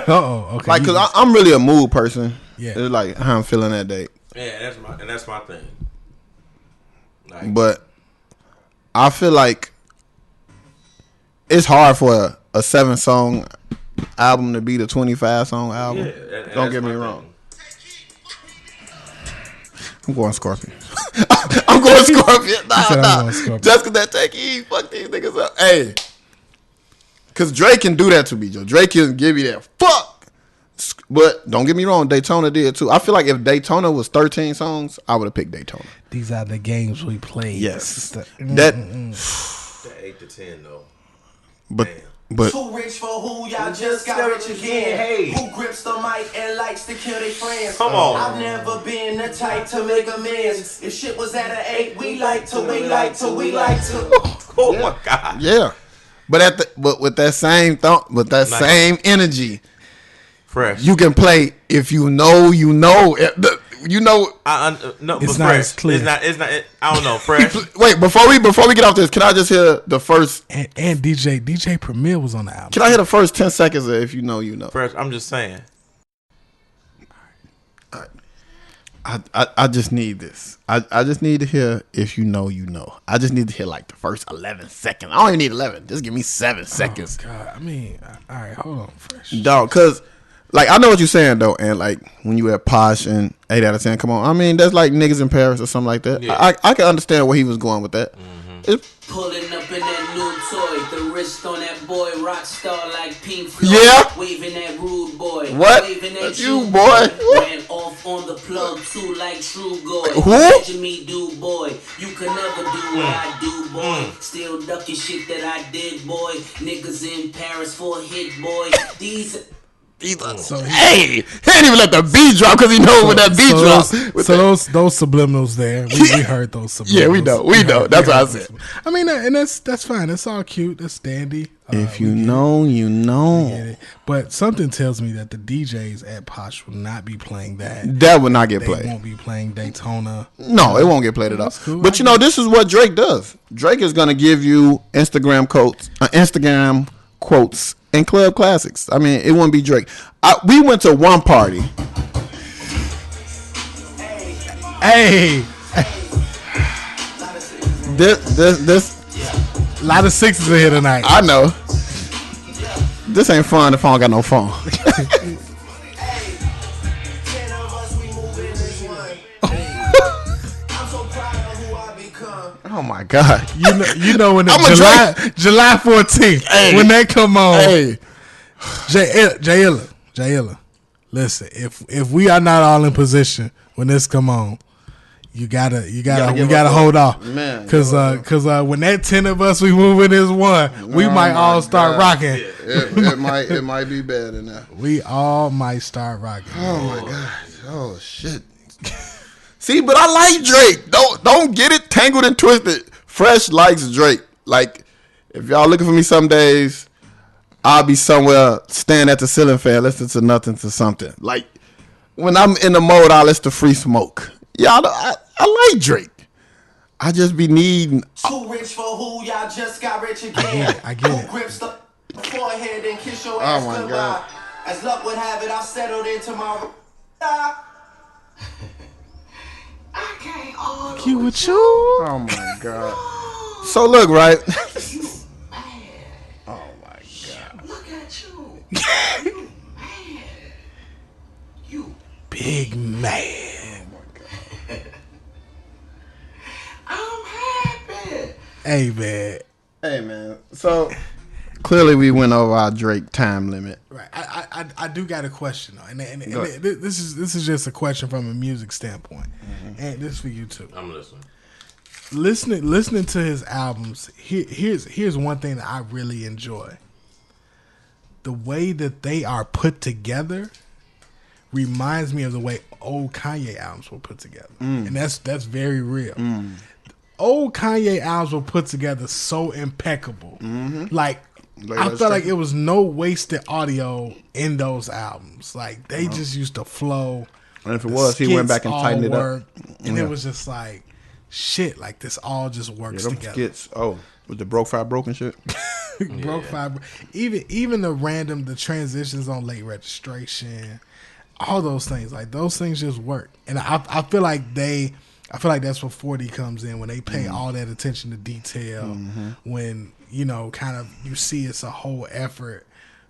Okay. Like, cause I'm really a mood person. Yeah. It's like how I'm feeling that day. Yeah, that's my thing. Like, But I feel like it's hard for a 7-song album to be the 25-song album. and Don't that's get me my wrong. thing. I'm going Scorpion. I'm going Scorpion. said I'm Nah. going Scorpion. Just cause that take E, fuck these niggas up. Hey. Cause Drake can do that to me, Joe. Drake can give you that fuck. But don't get me wrong, Daytona did too. I feel like if Daytona was 13 songs, I would have picked Daytona. These are the games we played. Yes. That That 8 to 10 though. but Damn. but Too rich for who y'all just got rich again. Hey. Who grips the mic and likes to kill their friends. Come on. I've never been the type to make amends. If shit was at an 8, we like to. Oh my God. yeah. But with that same thought, with that Nice. same energy, Fresh. you can play if you know. No, It's but not Fresh. as clear. It's not. I don't know. Fresh. Wait, before we get off this, can I just hear the first? and DJ Premier was on the album. Can I hear the first 10 seconds of if you know, you know? Fresh. I'm just saying. I just need this. I just need to hear if you know, you know. I just need to hear like the first 11 seconds. I don't even need 11. Just give me 7 seconds. God, I mean, all right, hold on, Fresh. Dog, cause like I know what you're saying though, and like when you at Posh and 8 out of 10, come on. I mean, that's like niggas in Paris or something like that. Yeah. I can understand where he was going with that. It's, Pulling up in that new toy, the wrist on that boy, rock star like Pink Floyd. Yeah. Waving that rude boy. What? Waving that That's you, shoe boy. Ran off on the plug too like True Goy. Who? Imagine me do, boy. You can never do what I do, boy. Still ducking shit that I did, boy. Niggas in Paris for a hit, boy. These. So hey, he didn't even let the beat drop because he knows when that beat drop. Those subliminals there, we heard those subliminals. Yeah, we know. That's what I said. I mean, and that's fine. That's all cute. That's dandy. If you know, you know. Get it. But something tells me that the DJs at Posh will not be playing that. That would not get They played. won't be playing Daytona. No, it won't get played at all. That's cool. But you know, this is what Drake does. Drake is gonna give you Instagram quotes, and club classics. I mean, it wouldn't be Drake. We went to one party. Hey, This, a lot of sixes in here tonight. I know. This ain't fun if I don't got no phone. Oh my God. You know when I'm a July 14th Hey. when they come on. Hey, Jayilla, listen. If we are not all in position when this come on, we gotta hold off, Man, because when that 10 of us we moving is one, we Oh might my all start God. rocking. it might be bad in there. We all might start rocking. Oh my God. Oh shit. See, but I like Drake. Don't get it tangled and twisted. Fresh likes Drake. Like, if y'all looking for me some days, I'll be somewhere standing at the ceiling fan, listening to nothing to something. Like, when I'm in the mode, I listen to Free Smoke. Y'all, I like Drake. I just be needing. Too rich for who y'all just got rich again. I get it. Who grips the forehead and kiss your ass my goodbye. God. As luck would have it, I've settled into my. I can't all You with you? Oh my God. So look, right? Oh my God. Look at you. You man. You. Big man. Hey man. Hey man. So clearly we went over our Drake time limit. Right. I do got a question though, and this is just a question from a music standpoint, and this is for you too. I'm listening. Listening to his albums. Here's one thing that I really enjoy. The way that they are put together reminds me of the way old Kanye albums were put together, and that's very real. Old Kanye albums were put together so impeccable, like. I felt like it was no wasted audio in those albums. Like they just used to flow. And if it was, he went back and tightened it up. And it was just like shit. Like this all just works together. Skits. Oh, with the broke five broken shit. Broke five. Even the transitions on Late Registration, all those things. Like those things just work. And I feel like that's where 40 comes in, when they pay all that attention to detail, when, kind of you see it's a whole effort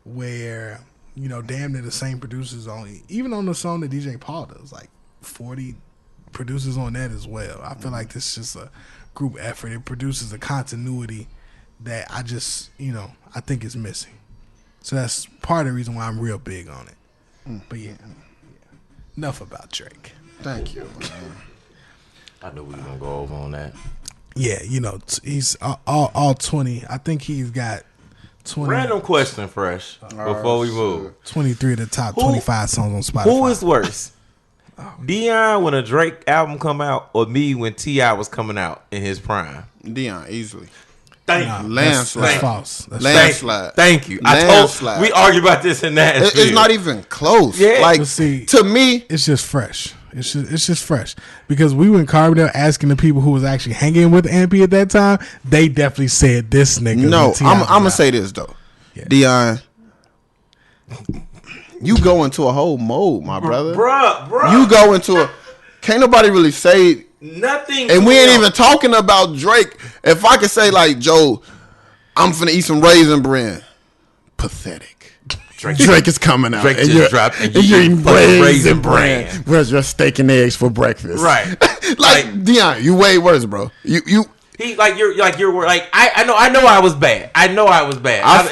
where, damn near the same producers even on the song that DJ Paul does, like 40 producers on that as well. I feel like this is just a group effort. It produces a continuity that I just, I think is missing. So that's part of the reason why I'm real big on it. But yeah, enough about Drake. Thank you, man. I knew we were gonna go over on that. Yeah, he's all 20. I think he's got 20. Random question, Fresh, before we move. 23 of the top 25 songs on Spotify. Who is worse? Dion when a Drake album come out, or me when T.I. was coming out in his prime? Dion, easily. Thank you. Landslide. That's false. That's Landslide. Thank you. Landslide. We argued about this in that. It's not even close. Yeah. Like, But see, to me, it's just fresh. It's just fresh, because we went Carbondale asking the people who was actually hanging with Ampy at that time. They definitely said this nigga. no, I'm gonna say this though, Dion, you go into a whole mode, my brother. Bruh. You go into a. Can't nobody really say nothing. and we ain't even talking about Drake. If I could say like, Joe, I'm finna eat some Raisin Bran. Pathetic. Drake is coming out. Drake and just dropped, and you're eating Raisin Bran. Bran. Where's your steak and eggs for breakfast? Right. like Dion, you way worse, bro. You. He you're I know I was bad.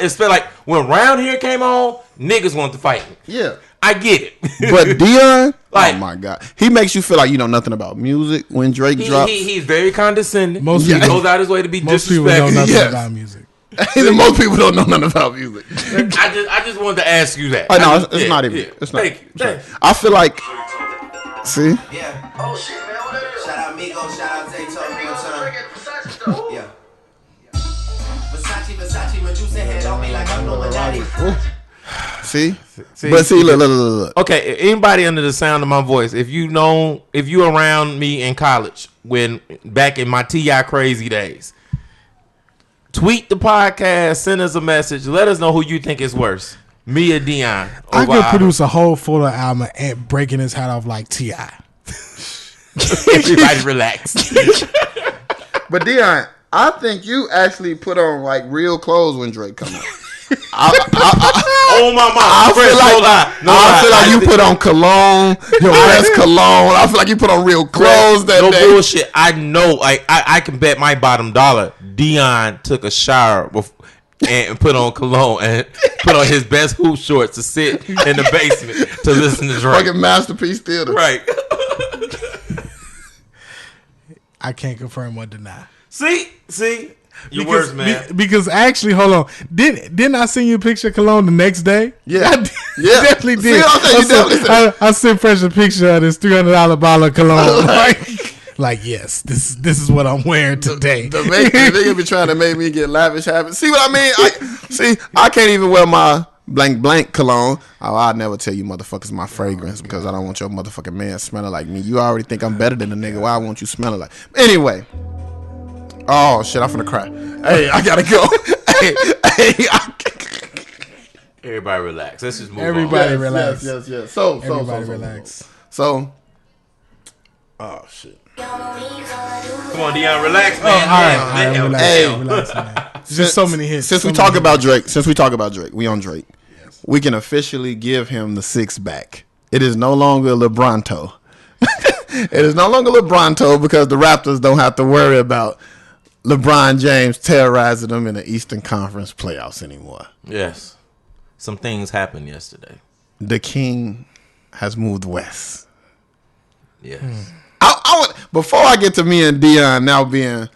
It's felt like when Round Here came on, niggas wanted to fight me. Yeah. I get it. But Dion, Like- oh my God, he makes you feel like you know nothing about music when Drake drops. He's very condescending. Most He people- goes out his way to be Most people know disrespectful. nothing Yes. about music. Most people don't know nothing about music. I just wanted to ask you that. I know I just- it's not even. yeah. It's not. Thank you. Thank you. I feel like. See, Yeah. Oh shit, man. What that is? Shout out Migos, shout out Zaytoven one time. Yeah. Versace, Medusa head on me like I'm Illuminati. see, See, but see, look. Okay, anybody under the sound of my voice, if you around me in college when back in my T.I. crazy days, tweet the podcast, send us a message, let us know who you think is worse, me or Dion. I could produce a whole full album and breaking his hat off like T.I. Everybody relax. But Dion, I think you actually put on like real clothes when Drake come out. Oh my mom! I feel like you put on cologne, your ass cologne. I feel like you put on real clothes that no day. bullshit. I know. Like I can bet my bottom dollar. Dion took a shower and put on cologne and put on his best hoop shorts to sit in the basement to listen to Drake. Fucking Masterpiece Theater. Right. I can't confirm or deny. See, you worse, man. Because actually, hold on, didn't I send you a picture of cologne the next day? Yeah. I Yeah. definitely See did. what I'm saying? You definitely said I sent Fresh a picture of this $300 bottle of cologne. like yes, this is what I'm wearing today. The nigga be trying to make me get lavish habits. See what I mean? I can't even wear my blank cologne. Oh, I'll never tell you motherfuckers my fragrance because I don't want your motherfucking man smelling like me. You already think I'm better than a nigga. Why won't you smell like? Anyway. Oh shit, I'm finna cry. Hey, I gotta go. hey, Everybody relax. Let's just move Everybody on. relax. Yes. So, Everybody relax. So, oh shit. Come on, Dion, relax, man. All right, relax, Hey. relax, man. Just so many hits. Since we talk about Drake, we on Drake. Yes. We can officially give him the 6 back. It is no longer LeBronto. It is no longer LeBronto because the Raptors don't have to worry about LeBron James terrorizing them in the Eastern Conference playoffs anymore. Yes. Some things happened yesterday. The king has moved west. Yes. I would, before I get to me and Dion now being,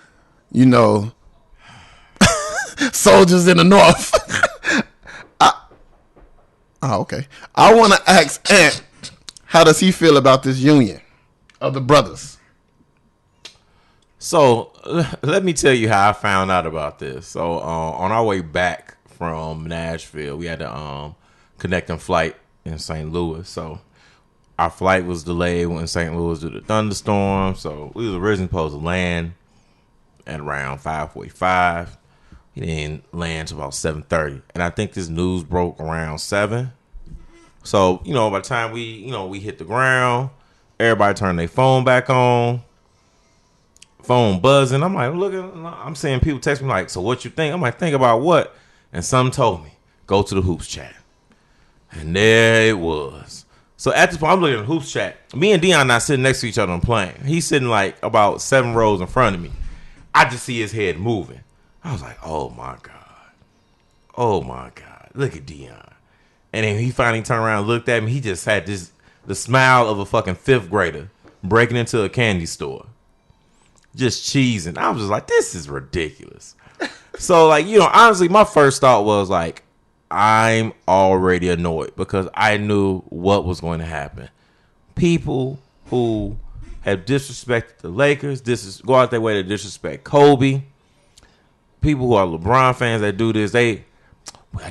soldiers in the north. Okay. I want to ask Ant, how does he feel about this union of the brothers? So let me tell you how I found out about this. So on our way back from Nashville, we had a connecting flight in St. Louis. So our flight was delayed in St. Louis due to thunderstorm. So we was originally supposed to land at around 5:45. He didn't land until about 7:30. And I think this news broke around 7. So, by the time we hit the ground, everybody turned their phone back on. Phone buzzing. I'm like, I'm seeing people text me like, so what you think? I'm like, think about what? And some told me, go to the Hoops chat. And there it was. So at this point, I'm looking at the Hoops chat. Me and Dion not sitting next to each other on the plane. He's sitting like about 7 rows in front of me. I just see his head moving. I was like, oh my God. Oh my God. Look at Dion. And then he finally turned around and looked at me. He just had the smile of a fucking 5th grader breaking into a candy store. Just cheesing. I was just like, this is ridiculous. So, honestly, my first thought was like, I'm already annoyed because I knew what was going to happen. People who have disrespected the Lakers, go out their way to disrespect Kobe. People who are LeBron fans that do this, I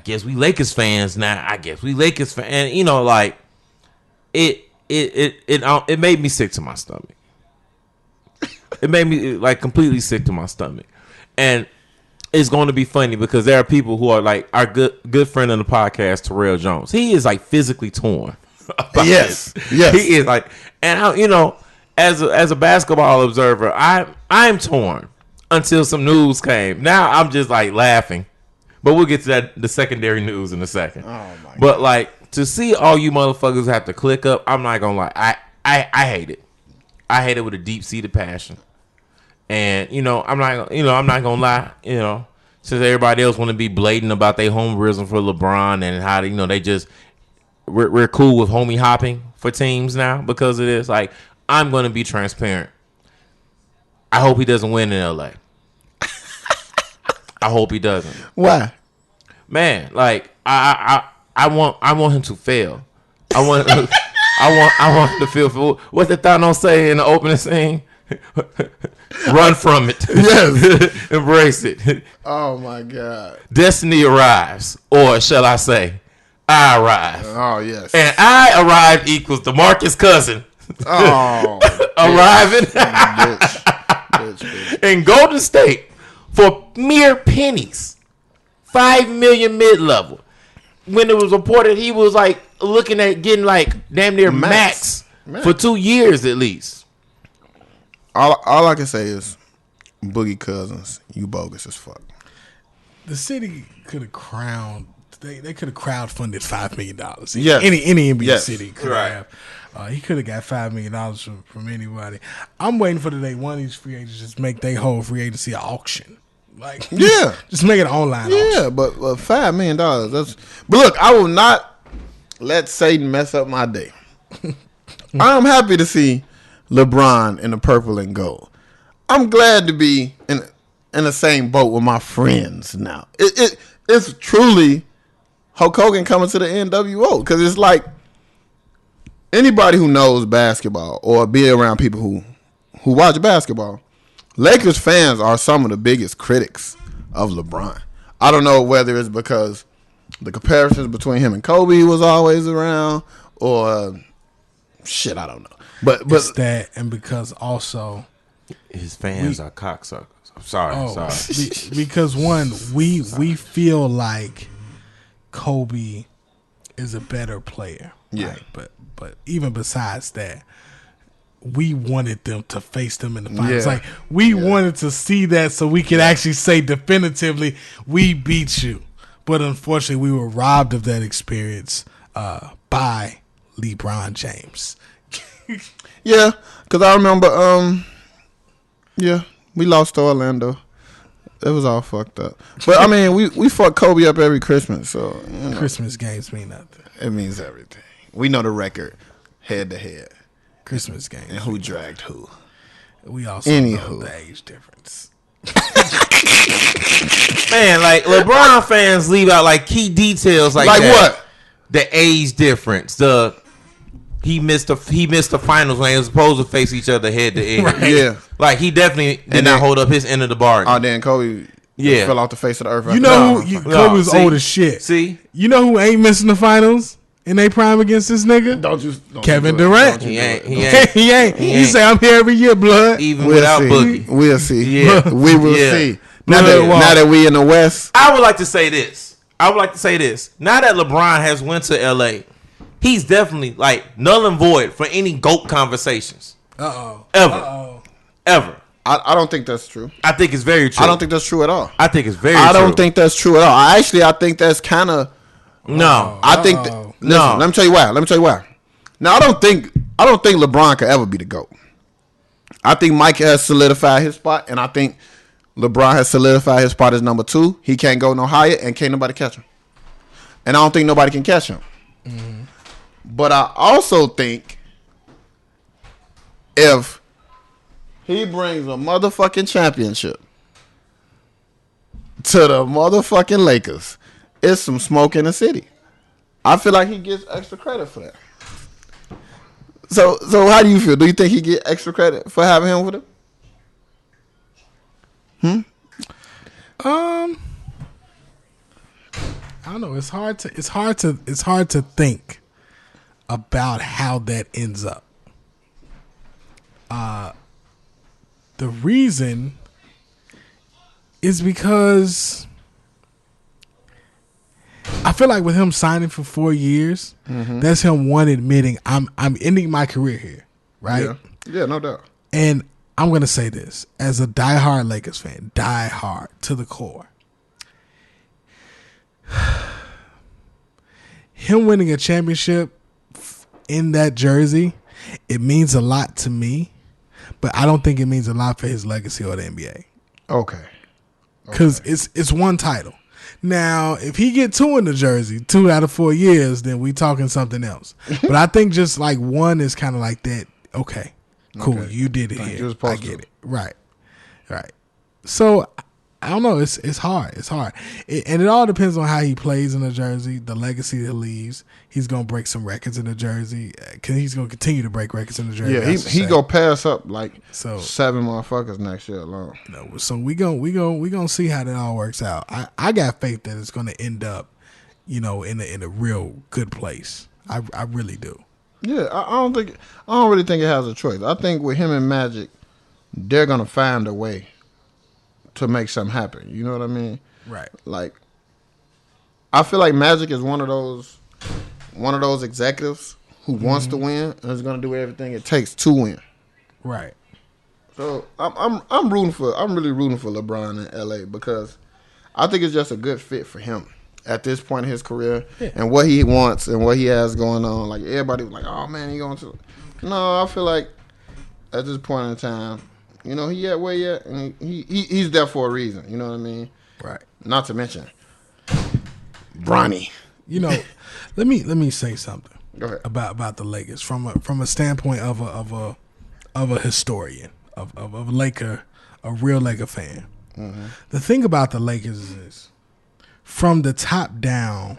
guess we Lakers fans now. I guess we Lakers fans. And, it made me sick to my stomach. It made me completely sick to my stomach. And it's going to be funny because there are people who are like our good friend on the podcast, Terrell Jones. He is physically torn. Yes. He is and as a basketball observer, I'm torn until some news came. Now I'm just laughing. But we'll get to the secondary news in a second. Oh my God. But to see all you motherfuckers have to click up, I'm not gonna lie. I hate it. I hate it with a deep-seated passion. And, I'm not gonna lie, since everybody else want to be blatant about their homerism for LeBron and how they just we're cool with homie hopping for teams now because of this. I'm gonna be transparent. I hope he doesn't win in LA. I hope he doesn't. Why? Man, I want him to fail. I want him to feel for what did Thanos say in the opening scene? Run from it. Yes. Embrace it. Oh my God. Destiny arrives, or shall I say, I arrive. Oh yes. And I arrive equals DeMarcus Cousins. Oh. Arriving bitch. in Golden State for mere pennies. $5 million mid-level. When it was reported he was looking at getting damn near max for 2 years at least. All I can say is, Boogie Cousins, you bogus as fuck. The city could have they could have crowdfunded $5 million. Yes. Any NBA city could Right. have. He could have got $5 million from anybody. I'm waiting for the day one of these free agents just make their whole free agency an auction. Just make it an online auction. Yeah, but $5 million. But look, I will not let Satan mess up my day. I'm happy to see LeBron in the purple and gold. I'm glad to be in the same boat with my friends now. It's truly Hulk Hogan coming to the NWO because it's like anybody who knows basketball or be around people who watch basketball, Lakers fans are some of the biggest critics of LeBron. I don't know whether it's because the comparisons between him and Kobe was always around or shit, I don't know. But It's that, and because also His fans are cocksuckers. I'm sorry. because one, we feel like Kobe is a better player. Yeah. Right? But even besides that, we wanted them to face them in the finals. Yeah. Like we wanted to see that so we could actually say definitively we beat you. But unfortunately, we were robbed of that experience by LeBron James. yeah, because I remember, we lost to Orlando. It was all fucked up. But I mean, we fuck Kobe up every Christmas, so you know, Christmas games mean nothing. it means everything. We know the record head to head Christmas games. and who dragged who. We also Anywho. know the age difference. Man, like LeBron fans leave out like key details like Like that. what? The age difference. He missed the finals when they were supposed to face each other head to head. Yeah. Like he definitely did And not then- hold up his end of the bargain. Oh, then Kobe Yeah. fell off the face of the earth. You after know that. who? No, Kobe was see? old as shit. See? You know who ain't missing the finals in their prime against this nigga? Don't Kevin do it. Durant. Don't you He do ain't. it. He ain't. He ain't. He He ain't. say I'm here every year, blood. Even We'll without see. Boogie. We'll see. Yeah. We will Yeah. see. Now Blood walk. that we in the West, I would like to say this. Now that LeBron has went to LA, he's definitely like null and void for any GOAT conversations. Ever. I don't think that's true. I think it's very true. I don't think that's true at all. I think it's very I true. don't think that's true at all. I think that's kind of. No. I think. Uh-oh. Listen, let me tell you why. Now I don't think LeBron could ever be the GOAT. I think Mike has solidified his spot, and I think LeBron has solidified his spot as number 2. He can't go no higher, and can't nobody catch him. And I don't think nobody can catch him. Mm-hmm. But I also think if he brings a motherfucking championship to the motherfucking Lakers, it's some smoke in the city. I feel like he gets extra credit for that. So how do you feel? Do you think he get extra credit for having him with him? I don't know. It's hard to think about how that ends up. The reason is because I feel like with him signing for 4 years, that's him admitting I'm ending my career here, right? Yeah, no doubt. And I'm going to say this as a diehard Lakers fan, diehard to the core. Him winning a championship in that jersey, it means a lot to me, but I don't think it means a lot for his legacy or the NBA. Okay. Because it's one title. Now, if he get 2 in the jersey, 2 out of 4 years, then we talking something else. But I think just like 1 is kind of like that. Okay, cool, Okay. you did it Like you here. was I supposed get to. it. Right. So I don't know. It's hard. And it all depends on how he plays in the jersey, the legacy that leaves. He's gonna break some records in the jersey. He's gonna continue to break records in the jersey. Yeah, I should he say. go pass up like So- 7 motherfuckers next year alone. So we gonna see how that all works out. I got faith that it's gonna end up, in a real good place. I really do. Yeah, I don't really think it has a choice. I think with him and Magic, they're gonna find a way to make something happen. You know what I mean? Right. Like, I feel like Magic is one of those executives who wants to win and is gonna do everything it takes to win. Right. So I'm really rooting for LeBron in LA because I think it's just a good fit for him at this point in his career and what he wants and what he has going on. Like everybody was like, oh man, he going to. No, I feel like at this point in time, he at where he at, and he's there for a reason. You know what I mean? Right. Not to mention Bronny. Let me say something. Go ahead. about the Lakers from a standpoint of a historian of a Laker, a real Laker fan. Mm-hmm. The thing about the Lakers is this: from the top down,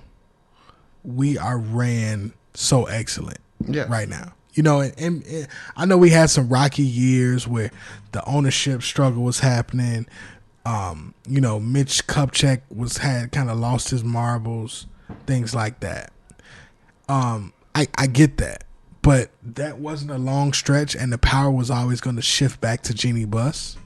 we are ran so excellent right now. And I know we had some rocky years where the ownership struggle was happening. Mitch Kupchak had kind of lost his marbles, things like that. I get that, but that wasn't a long stretch, and the power was always going to shift back to Jeannie Buss.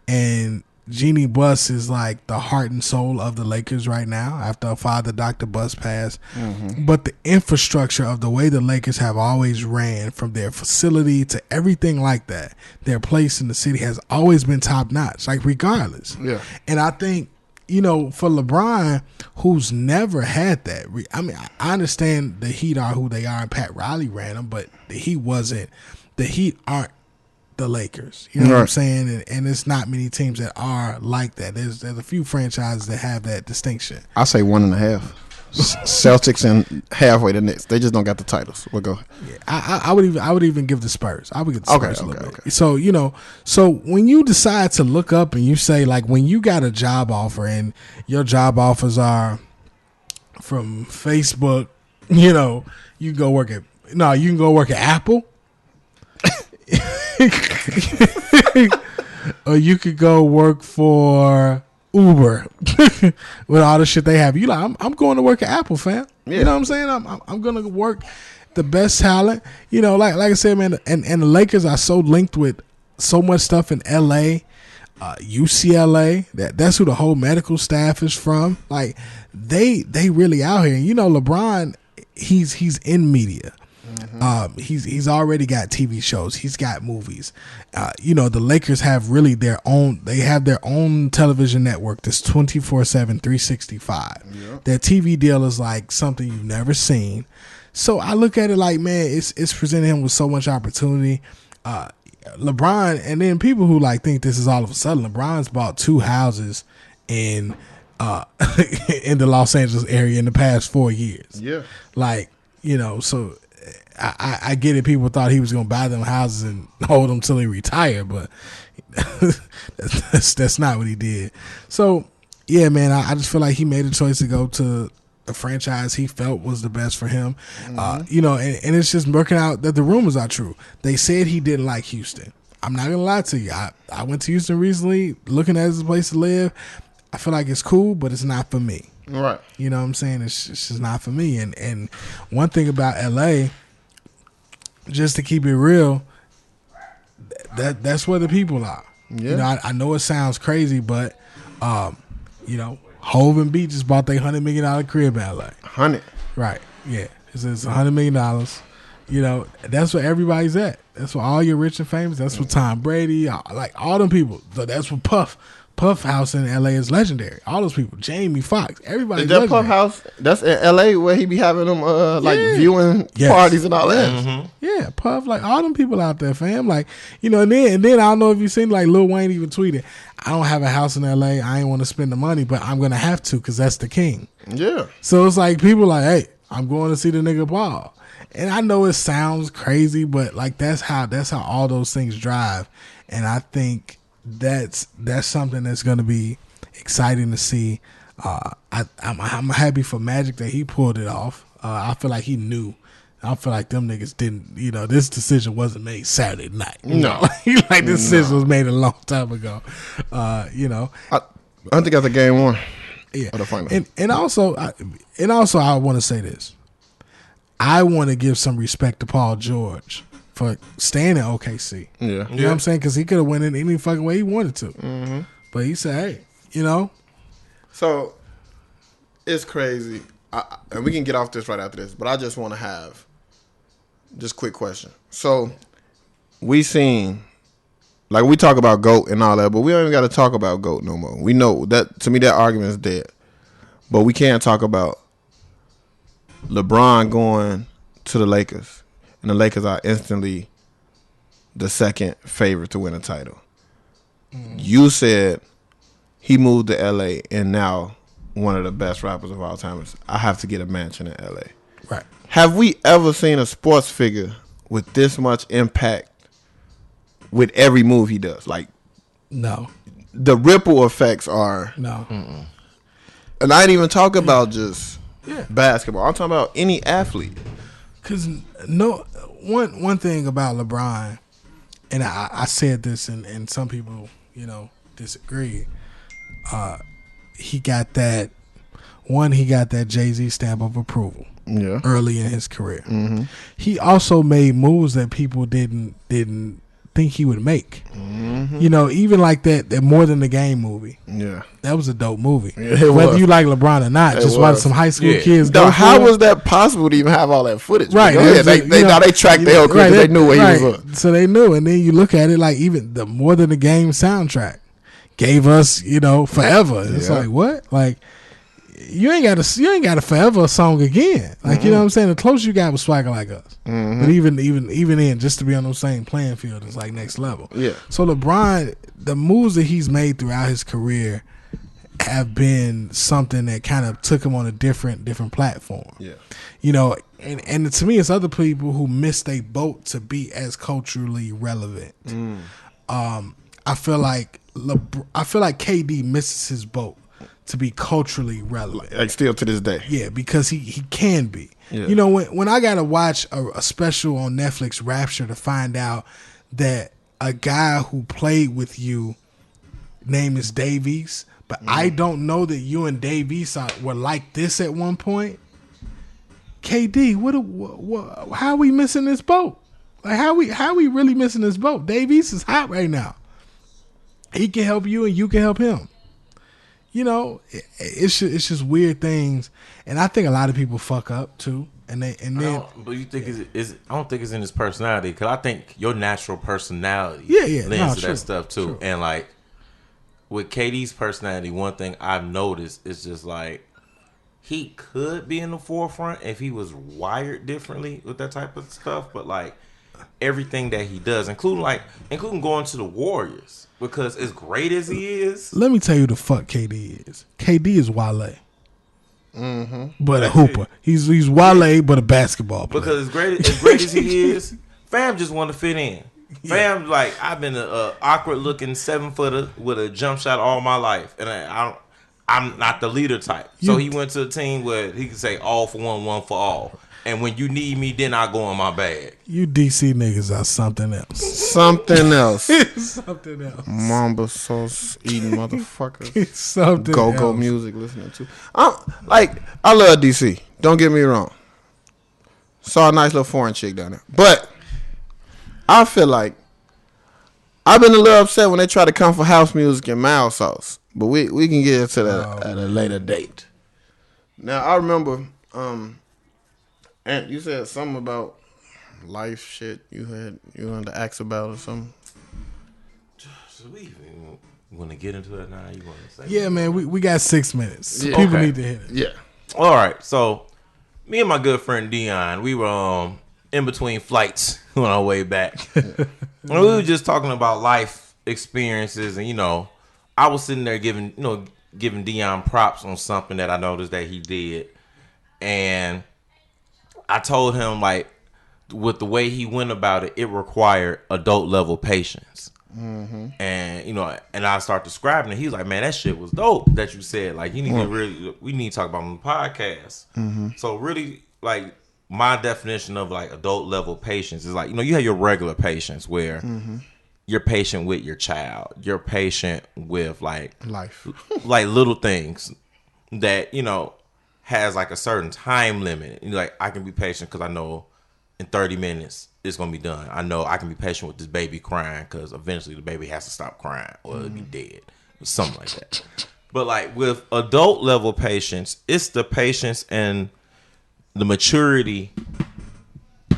And Jeannie Buss is like the heart and soul of the Lakers right now after her father, Dr. Buss, passed. Mm-hmm. But the infrastructure of the way the Lakers have always ran, from their facility to everything like that, their place in the city has always been top notch, like regardless. Yeah. And I think, for LeBron, who's never had that, I understand the Heat are who they are and Pat Riley ran them, but the Heat the Lakers. You know what I'm Right. saying? And it's not many teams that are like that. There's a few franchises that have that distinction. I say 1.5. Celtics and halfway the Knicks. They just don't got the titles. We'll go. Yeah, I would even give the Spurs. I would give the Okay, Spurs a little okay, bit. So so when you decide to look up and you say like when you got a job offer and your job offers are from Facebook, you can go work at Apple. Or you could go work for Uber with all the shit they have. You like, I'm going to work at Apple, fam. Yeah. You know what I'm saying? I'm going to work the best talent. Like I said, man, and the Lakers are so linked with so much stuff in LA, UCLA. That's who the whole medical staff is from. Like they really out here. LeBron, he's in media. He's already got TV shows. He's got movies. The Lakers have really their own television network that's 24/7, 365. Yep. Their TV deal is like something you've never seen. So I look at it like, man, it's presenting him with so much opportunity. LeBron, and then people who like think this is all of a sudden. LeBron's bought 2 houses in in the Los Angeles area in the past 4 years. Yeah, so. I get it. People thought he was going to buy them houses and hold them till he retired, but that's not what he did. So, yeah, man, I just feel like he made a choice to go to a franchise he felt was the best for him. Mm-hmm. And it's just working out that the rumors are true. They said he didn't like Houston. I'm not going to lie to you. I went to Houston recently looking at it as a place to live. I feel like it's cool, but it's not for me. Right. You know what I'm saying? It's just not for me. And one thing about L.A., just to keep it real, that's where the people are. Yeah. I know it sounds crazy, but Hov and Beat just bought their $100 million crib in LA. 100. Right. Yeah. It's $100 million. That's where everybody's at. That's where all your rich and famous. That's where Tom Brady, like all them people. So that's where Puff house in LA is legendary. All those people, Jamie Foxx, everybody. Is that Puff house? That's in LA where he be having them viewing parties and all that. Mm-hmm. Yeah, Puff, like all them people out there, fam. Like and then I don't know if you seen like Lil Wayne even tweeted, "I don't have a house in LA. I ain't want to spend the money, but I'm gonna have to because that's the king." Yeah. So it's like people like, hey, I'm going to see the nigga Paul, and I know it sounds crazy, but like that's how all those things drive, and I think. That's something that's going to be exciting to see. I'm happy for Magic that he pulled it off. I feel like he knew. I feel like them niggas didn't. This decision wasn't made Saturday night. No, like this decision was made a long time ago. I think that's a game 1. Yeah, of the final. And also I want to say this. I want to give some respect to Paul George. For staying in OKC. Yeah. You know what I'm saying? Because he could have went in any fucking way he wanted to. Mm-hmm. But he said, hey, So, it's crazy. And we can get off this right after this. But I just want to have just quick question. So, we seen, like we talk about GOAT and all that, but we don't even got to talk about GOAT no more. We know that, to me, that argument is dead. But we can't talk about LeBron going to the Lakers. And the Lakers are instantly the second favorite to win a title. Mm. You said he moved to L.A. and now one of the best rappers of all time. I have to get a mansion in L.A. Right. Have we ever seen a sports figure with this much impact with every move he does? Like, no. The ripple effects are... No. Mm-mm. And I didn't even talk about just basketball. I'm talking about any athlete. Because one thing about LeBron, and I said this, and some people, disagree. He got that Jay-Z stamp of approval. Yeah. Early in his career. Mm-hmm. He also made moves that people didn't think he would make. Mm-hmm. Even like that More Than the Game movie. Yeah. That was a dope movie. Yeah, whether you like LeBron or not, just watch some high school kids go. How was that possible to even have all that footage? Right. They tracked their whole career. They knew where he was. So they knew. And then you look at it like even the More Than the Game soundtrack gave us, forever. It's like, what? Like, you ain't got a forever song again. Like you know what I'm saying. The closest you got was Swagger Like Us, but even then, just to be on the same playing field is like next level. Yeah. So LeBron, the moves that he's made throughout his career have been something that kind of took him on a different platform. Yeah. You know, and to me, it's other people who missed a boat to be as culturally relevant. I feel like KD misses his boat to be culturally relevant. Like still to this day. Yeah, because he can be. Yeah. You know, when I gotta watch a special on Netflix, Rapture, to find out that a guy who played with you, name is Davies, but I don't know that you and Davies were like this at one point. KD, how are we missing this boat? Like how we really missing this boat? Davies is hot right now. He can help you and you can help him. You know, it's just weird things, and I think a lot of people fuck up too. But you think I don't think it's in his personality, because I think your natural personality lends to that stuff too. True. And like with KD's personality, one thing I've noticed is just like he could be in the forefront if he was wired differently with that type of stuff, but like everything that he does, including going to the Warriors, because as great as he is, let me tell you the fuck KD is. KD is Wale. But a hooper. He's Wale, but a basketball player. Because as great as he is, fam just want to fit in. Fam, like, I've been a awkward looking 7-footer with a jump shot all my life, and I'm not the leader type. So he went to a team where he could say all for one, one for all. And when you need me, then I go in my bag. You DC niggas are something else. Something else. Something else. Mamba sauce eating motherfuckers. Something Go else. music listening to. I love DC. Don't get me wrong. Saw a nice little foreign chick down there. But I feel like I've been a little upset when they try to come for house music and mild sauce. But we can get into that at a later date. Now I remember and you said something about life shit you wanted to ask about or something. So we want to get into that now? You want to say? Yeah, man, we got 6 minutes. So Yeah. people Okay. need to hit it. Yeah. All right. So me and my good friend Dion, we were in between flights on our way back. And we were just talking about life experiences, and I was sitting there giving Dion props on something that I noticed that he did, and I told him, like, with the way he went about it, it required adult level patience. And and I start describing it. He's like, "Man, that shit was dope that you said. Like, you need to we need to talk about it on the podcast." So really, like, my definition of like adult level patience is like, you have your regular patience where you're patient with your child, you're patient with like Life. like little things that has like a certain time limit. Like, I can be patient because I know in 30 minutes it's gonna be done. I know I can be patient with this baby crying because eventually the baby has to stop crying or it'll be dead, or something like that. But like with adult level patience, it's the patience and the maturity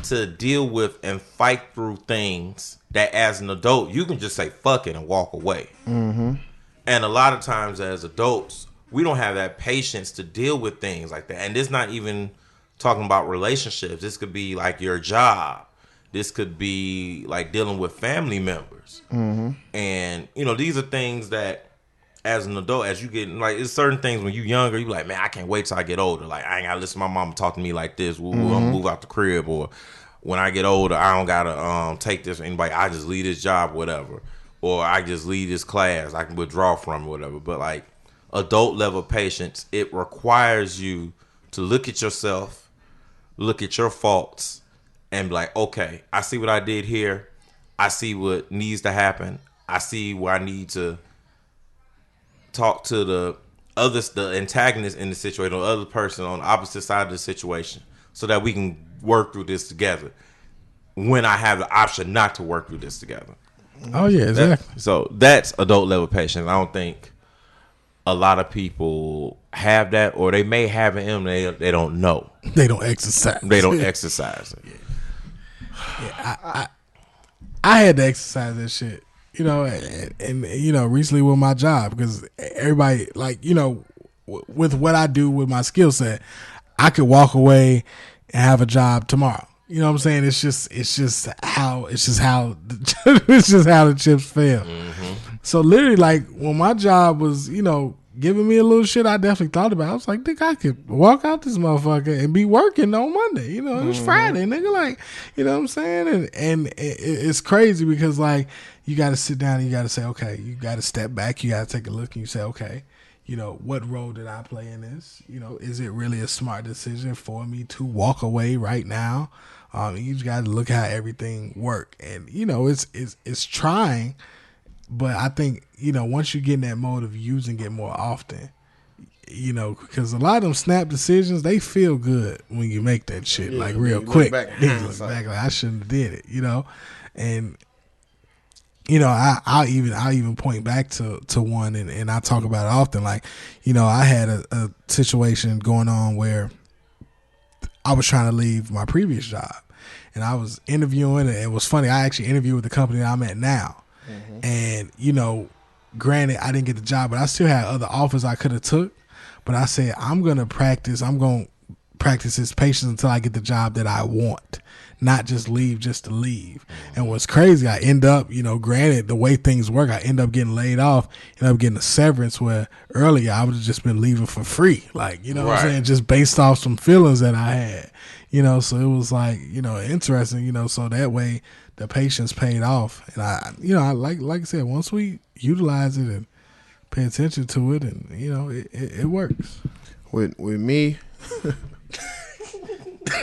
to deal with and fight through things that as an adult you can just say fuck it and walk away. And a lot of times as adults, we don't have that patience to deal with things like that. And this not even talking about relationships. This could be like your job. This could be like dealing with family members. And, these are things that as an adult, as you get, like, it's certain things when you're younger, you like, man, I can't wait till I get older. Like, I ain't got to listen to my mama talk to me like this. We'll move out the crib. Or when I get older, I don't got to take this for anybody. I just leave this job, whatever. Or I just leave this class. I can withdraw from it, whatever. But, like, adult level patience, it requires you to look at yourself, look at your faults, and be like, okay, I see what I did here. I see what needs to happen. I see where I need to talk to the antagonist in the situation, or the other person on the opposite side of the situation, so that we can work through this together when I have the option not to work through this together. Oh, yeah, exactly. So that's adult level patience. I don't think a lot of people have that, or they may have it in them. They don't know. They don't exercise. They don't exercise it. I had to exercise that shit, and recently with my job, because everybody, like, with what I do with my skill set, I could walk away and have a job tomorrow. You know what I'm saying? It's just how the chips fell. So literally, like when my job was, giving me a little shit, I definitely thought about it. I was like, nigga, I could walk out this motherfucker and be working on Monday. It was Friday, nigga. Like, you know what I'm saying? And it's crazy because like you got to sit down and you got to say, okay, you got to step back. You got to take a look and you say, okay, what role did I play in this? Is it really a smart decision for me to walk away right now? You just got to look how everything work. And, it's trying. But I think, once you get in that mode of using it more often, because a lot of them snap decisions, they feel good when you make that shit like real quick. Back, like I shouldn't have did it, and I'll even point back to one and I talk about it often. Like, I had a situation going on where I was trying to leave my previous job, and I was interviewing, and it was funny. I actually interviewed with the company that I'm at now. And granted I didn't get the job, but I still had other offers I could have took. But I said I'm gonna practice this patience until I get the job that I want, not just leave just to leave. And what's crazy, I end up, granted the way things work, I end up getting laid off, end up getting a severance, where earlier I would have just been leaving for free, like what I'm saying, just based off some feelings that I had, so it was like, interesting, so that way the patience paid off. And I like I said, once we utilize it and pay attention to it, and it works. With me,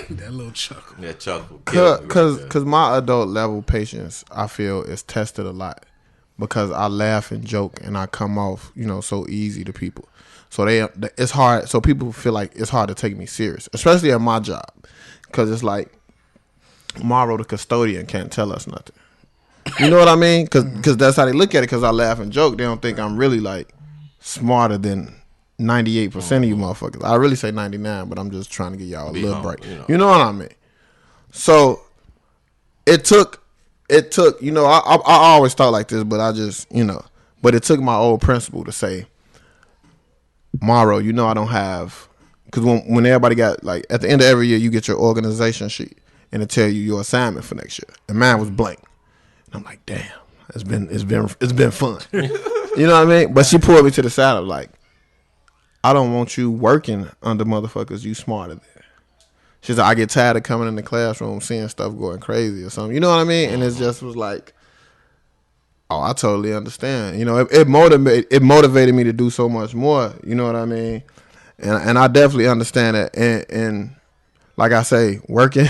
that little chuckle. That chuckle. Cause my adult level patience, I feel, is tested a lot because I laugh and joke and I come off, so easy to people. So it's hard. So people feel like it's hard to take me serious, especially at my job, because it's like Morrow, the custodian, can't tell us nothing. You know what I mean? Because that's how they look at it. Because I laugh and joke, they don't think I'm really like smarter than 98% of you motherfuckers. I really say 99, but I'm just trying to get y'all a little break. You know what I mean? So it took. I always thought like this, but I just but it took my old principal to say, Morrow, I don't have, because when everybody got, like, at the end of every year you get your organization sheet and it tell you your assignment for next year, and mine was blank. And I'm like, damn, it's been fun. You know what I mean? But she pulled me to the side of like, I don't want you working under motherfuckers you smarter than. She's like, I get tired of coming in the classroom seeing stuff going crazy or something. You know what I mean? And it just was like, oh, I totally understand. It motivated me to do so much more. You know what I mean? And I definitely understand that. And like I say, working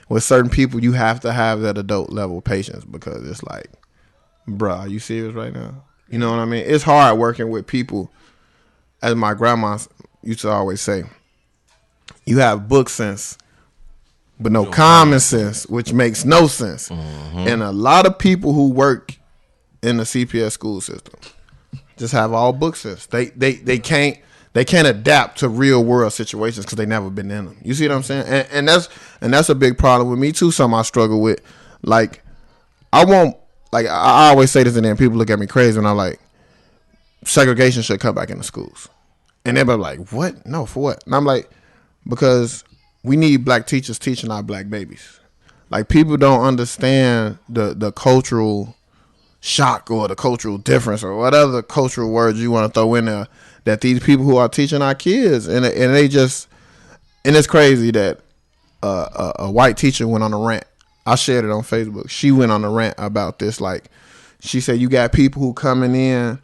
with certain people, you have to have that adult level patience, because it's like, bruh, are you serious right now? You know what I mean? It's hard working with people, as my grandma used to always say, you have book sense, but no common sense, which makes no sense. And a lot of people who work in the CPS school system just have all book sense. They can't adapt to real world situations because they never been in them. You see what I'm saying? And that's a big problem with me too. Something I struggle with. Like, I always say this, and then people look at me crazy when I'm like, segregation should come back into schools. And everybody like, what? No, for what? And I'm like, because we need black teachers teaching our black babies. Like, people don't understand the cultural shock or the cultural difference or whatever cultural words you want to throw in there that these people who are teaching our kids, and it's crazy that a white teacher went on a rant. I shared it on Facebook. She went on a rant about this. Like, she said, you got people who coming in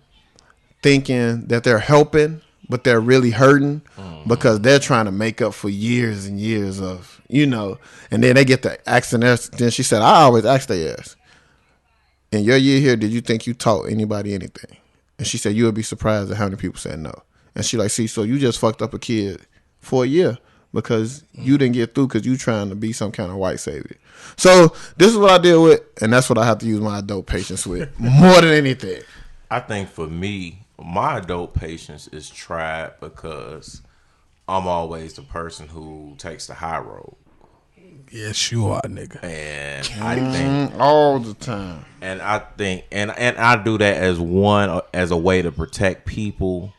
thinking that they're helping, but they're really hurting because they're trying to make up for years and years of, and then they get the asking their. Then she said, I always ask their ass, in your year here, did you think you taught anybody anything? And she said, you would be surprised at how many people said no. And she like, see, so you just fucked up a kid for a year because you didn't get through because you trying to be some kind of white savior. So this is what I deal with, and that's what I have to use my adult patience with more than anything. I think for me, my adult patience is tried because I'm always the person who takes the high road. Yes, you are, nigga. And I think all the time. And I think, and I do that as a way to protect people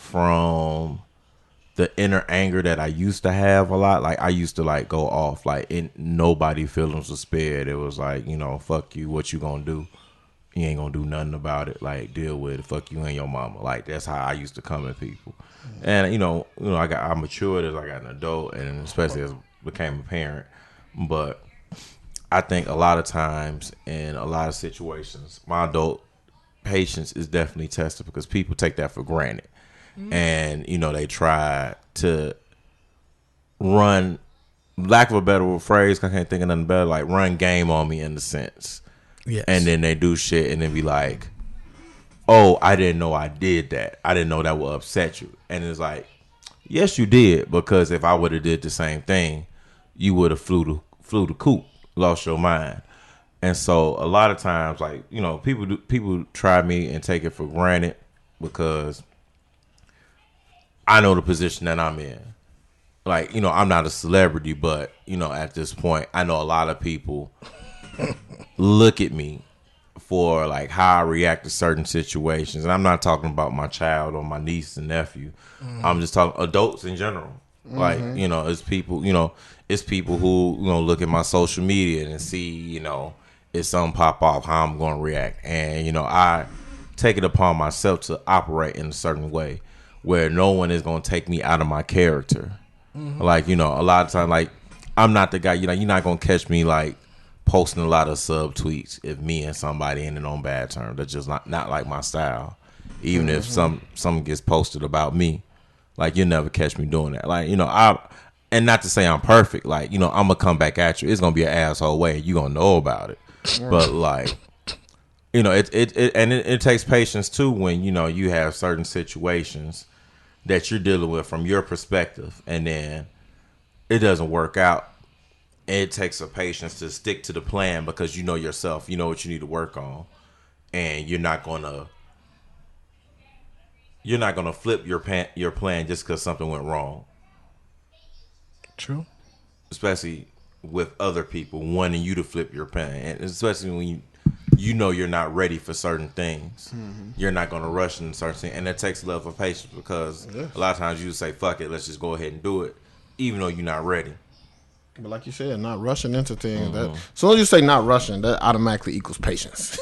from the inner anger that I used to have a lot. Like, I used to, like, go off. Like, nobody feelings was spared. It was like, you know, fuck you. What you gonna do? You ain't gonna do nothing about it. Like, deal with it. Fuck you and your mama. Like, that's how I used to come at people. And, you know, I matured as I got an adult, and especially as I became a parent. But I think a lot of times in a lot of situations, my adult patience is definitely tested because people take that for granted. And, you know, they try to run, lack of a better phrase, I can't think of nothing better, like run game on me in the sense. Yes. And then they do shit and then be like, oh, I didn't know I did that. I didn't know that would upset you. And it's like, yes, you did, because if I would have did the same thing, you would have flew the coop, lost your mind. And so a lot of times, like, you know, people try me and take it for granted because I know the position that I'm in. Like, you know, I'm not a celebrity, but, you know, at this point, I know a lot of people look at me for, like, how I react to certain situations. And I'm not talking about my child or my niece and nephew. I'm just talking adults in general. Like, you know, it's people who, you know, look at my social media and see, you know, if something pop off, how I'm going to react. And, you know, I take it upon myself to operate in a certain way where no one is going to take me out of my character. Like, you know, a lot of times, like, I'm not the guy, you know, you're not going to catch me, like, posting a lot of sub tweets if me and somebody ended on bad terms. That's just not like my style. Even if something gets posted about me, like, you'll never catch me doing that. Like, you know, and not to say I'm perfect, like, you know, I'm going to come back at you. It's going to be an asshole way. You're going to know about it. But, like, you know, it takes patience, too, when, you know, you have certain situations that you're dealing with from your perspective, and then it doesn't work out. It takes a patience to stick to the plan because you know yourself. You know what you need to work on, and you're not gonna flip your plan just because something went wrong. True. Especially with other people wanting you to flip your plan, and especially when you know you're not ready for certain things. You're not going to rush into certain things, and it takes a level of patience because a lot of times you say, "Fuck it, let's just go ahead and do it," even though you're not ready. But like you said, not rushing into things. That, as soon as you say not rushing, that automatically equals patience.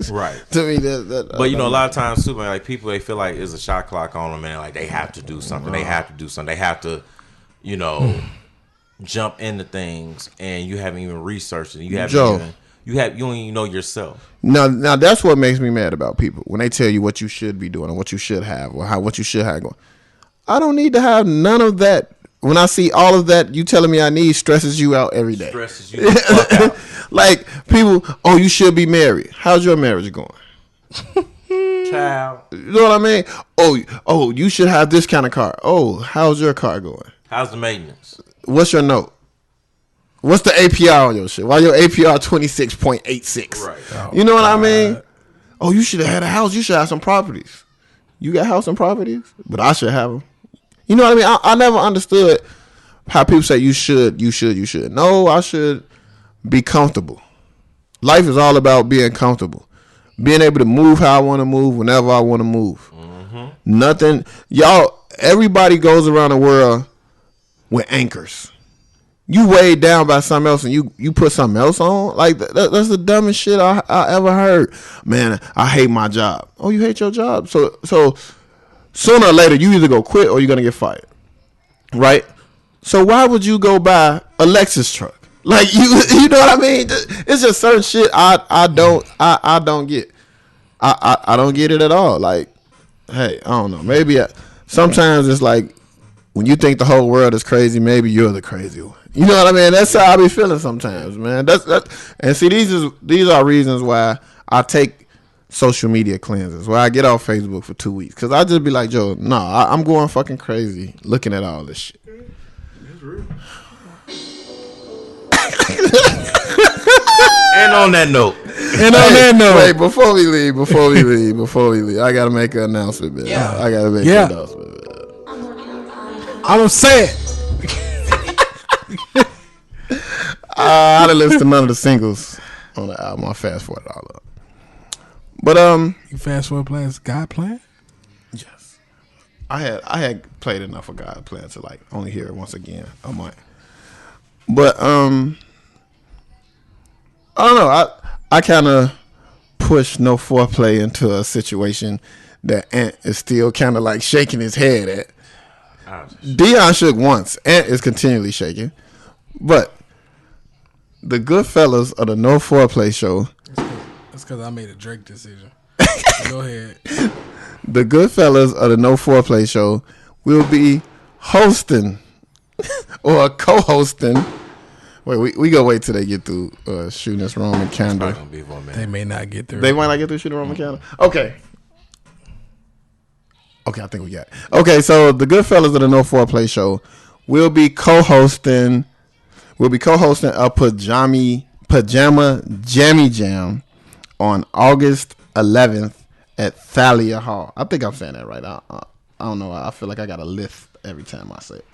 Right. To me, that. But you know, a lot of times too, man, like people, they feel like there's a shot clock on them, and like they have to do something. They have to do something. They have to, you know, jump into things, and you haven't even researched it. You don't even know yourself. Now that's what makes me mad about people when they tell you what you should be doing and what you should have or what you should have going. I don't need to have none of that. When I see all of that you telling me I need, stresses you out every day. Stresses you the fuck out. Like people, oh, you should be married. How's your marriage going? Child. You know what I mean? Oh, you should have this kind of car. Oh, how's your car going? How's the maintenance? What's your note? What's the APR on your shit? Why your APR 26.86? Right. Oh, you know what I mean? Oh, you should have had a house. You should have some properties. You got house and properties? But I should have them. You know what I mean? I never understood how people say you should. No, I should be comfortable. Life is all about being comfortable. Being able to move how I want to move whenever I want to move. Nothing. Y'all, everybody goes around the world with anchors. You weighed down by something else and you put something else on? Like, that's the dumbest shit I ever heard. Man, I hate my job. Oh, you hate your job? So sooner or later, you either go quit or you're going to get fired. Right? So why would you go buy a Lexus truck? Like, you know what I mean? It's just certain shit I don't get. I don't get it at all. Like, hey, I don't know. Maybe sometimes it's like when you think the whole world is crazy, maybe you're the crazy one. You know what I mean? That's how I be feeling sometimes, man. That's and see, these are reasons why I take social media cleanses, where I get off Facebook for 2 weeks, because I just be like, Joe, I'm going fucking crazy looking at all this shit. It's real. And on that note. Wait, before we leave, I gotta make an announcement, man. Yeah. I gotta make an announcement, man. I'm gonna say it. I didn't listen to none of the singles on the album. I fast forwarded all of them. But you fast forward playing God playing? Yes. I had played enough of God Plan to like only hear it once again a month. But I don't know. I kind of push No Foreplay into a situation that Ant is still kind of like shaking his head at. Dion shook once. Ant is continually shaking. But the Goodfellas of the No Foreplay show. That's because I made a Drake decision. Go ahead. The Goodfellas of the No Foreplay show will be hosting or co-hosting. Wait, we go wait till they get through shooting this Roman candle. They may not get through. They might not get through shooting Roman candle. Okay, I think we got it. Okay, so the Goodfellas of the No Foreplay show will be co-hosting. We'll be co-hosting a pajama jammy jam on August 11th at Thalia Hall. I think I'm saying that right. I don't know. I feel like I got a lift every time I say it.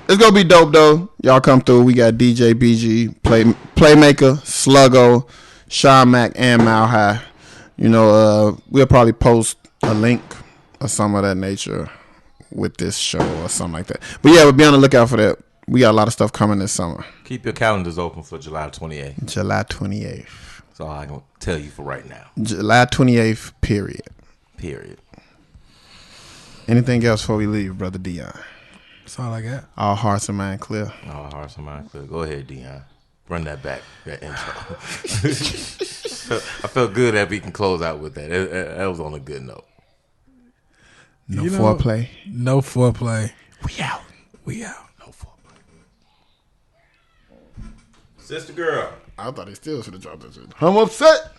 It's gonna be dope though. Y'all come through. We got DJ BG, Playmaker, Sluggo, Sean Mack, and Mile High. You know, we'll probably post a link or something of that nature with this show or something like that. But yeah, we'll be on the lookout for that. We got a lot of stuff coming this summer. Keep your calendars open for July 28th. July 28th. That's all I'm going to tell you for right now. July 28th, period. Anything else before we leave, Brother Dion? That's all I got. All hearts and mind clear. All hearts and mind clear. Go ahead, Dion. Run that back, that intro. I felt good that we can close out with that. That was on a good note. No foreplay. No foreplay. We out. No foreplay. Sister girl. I thought he still should have dropped that shit. I'm upset.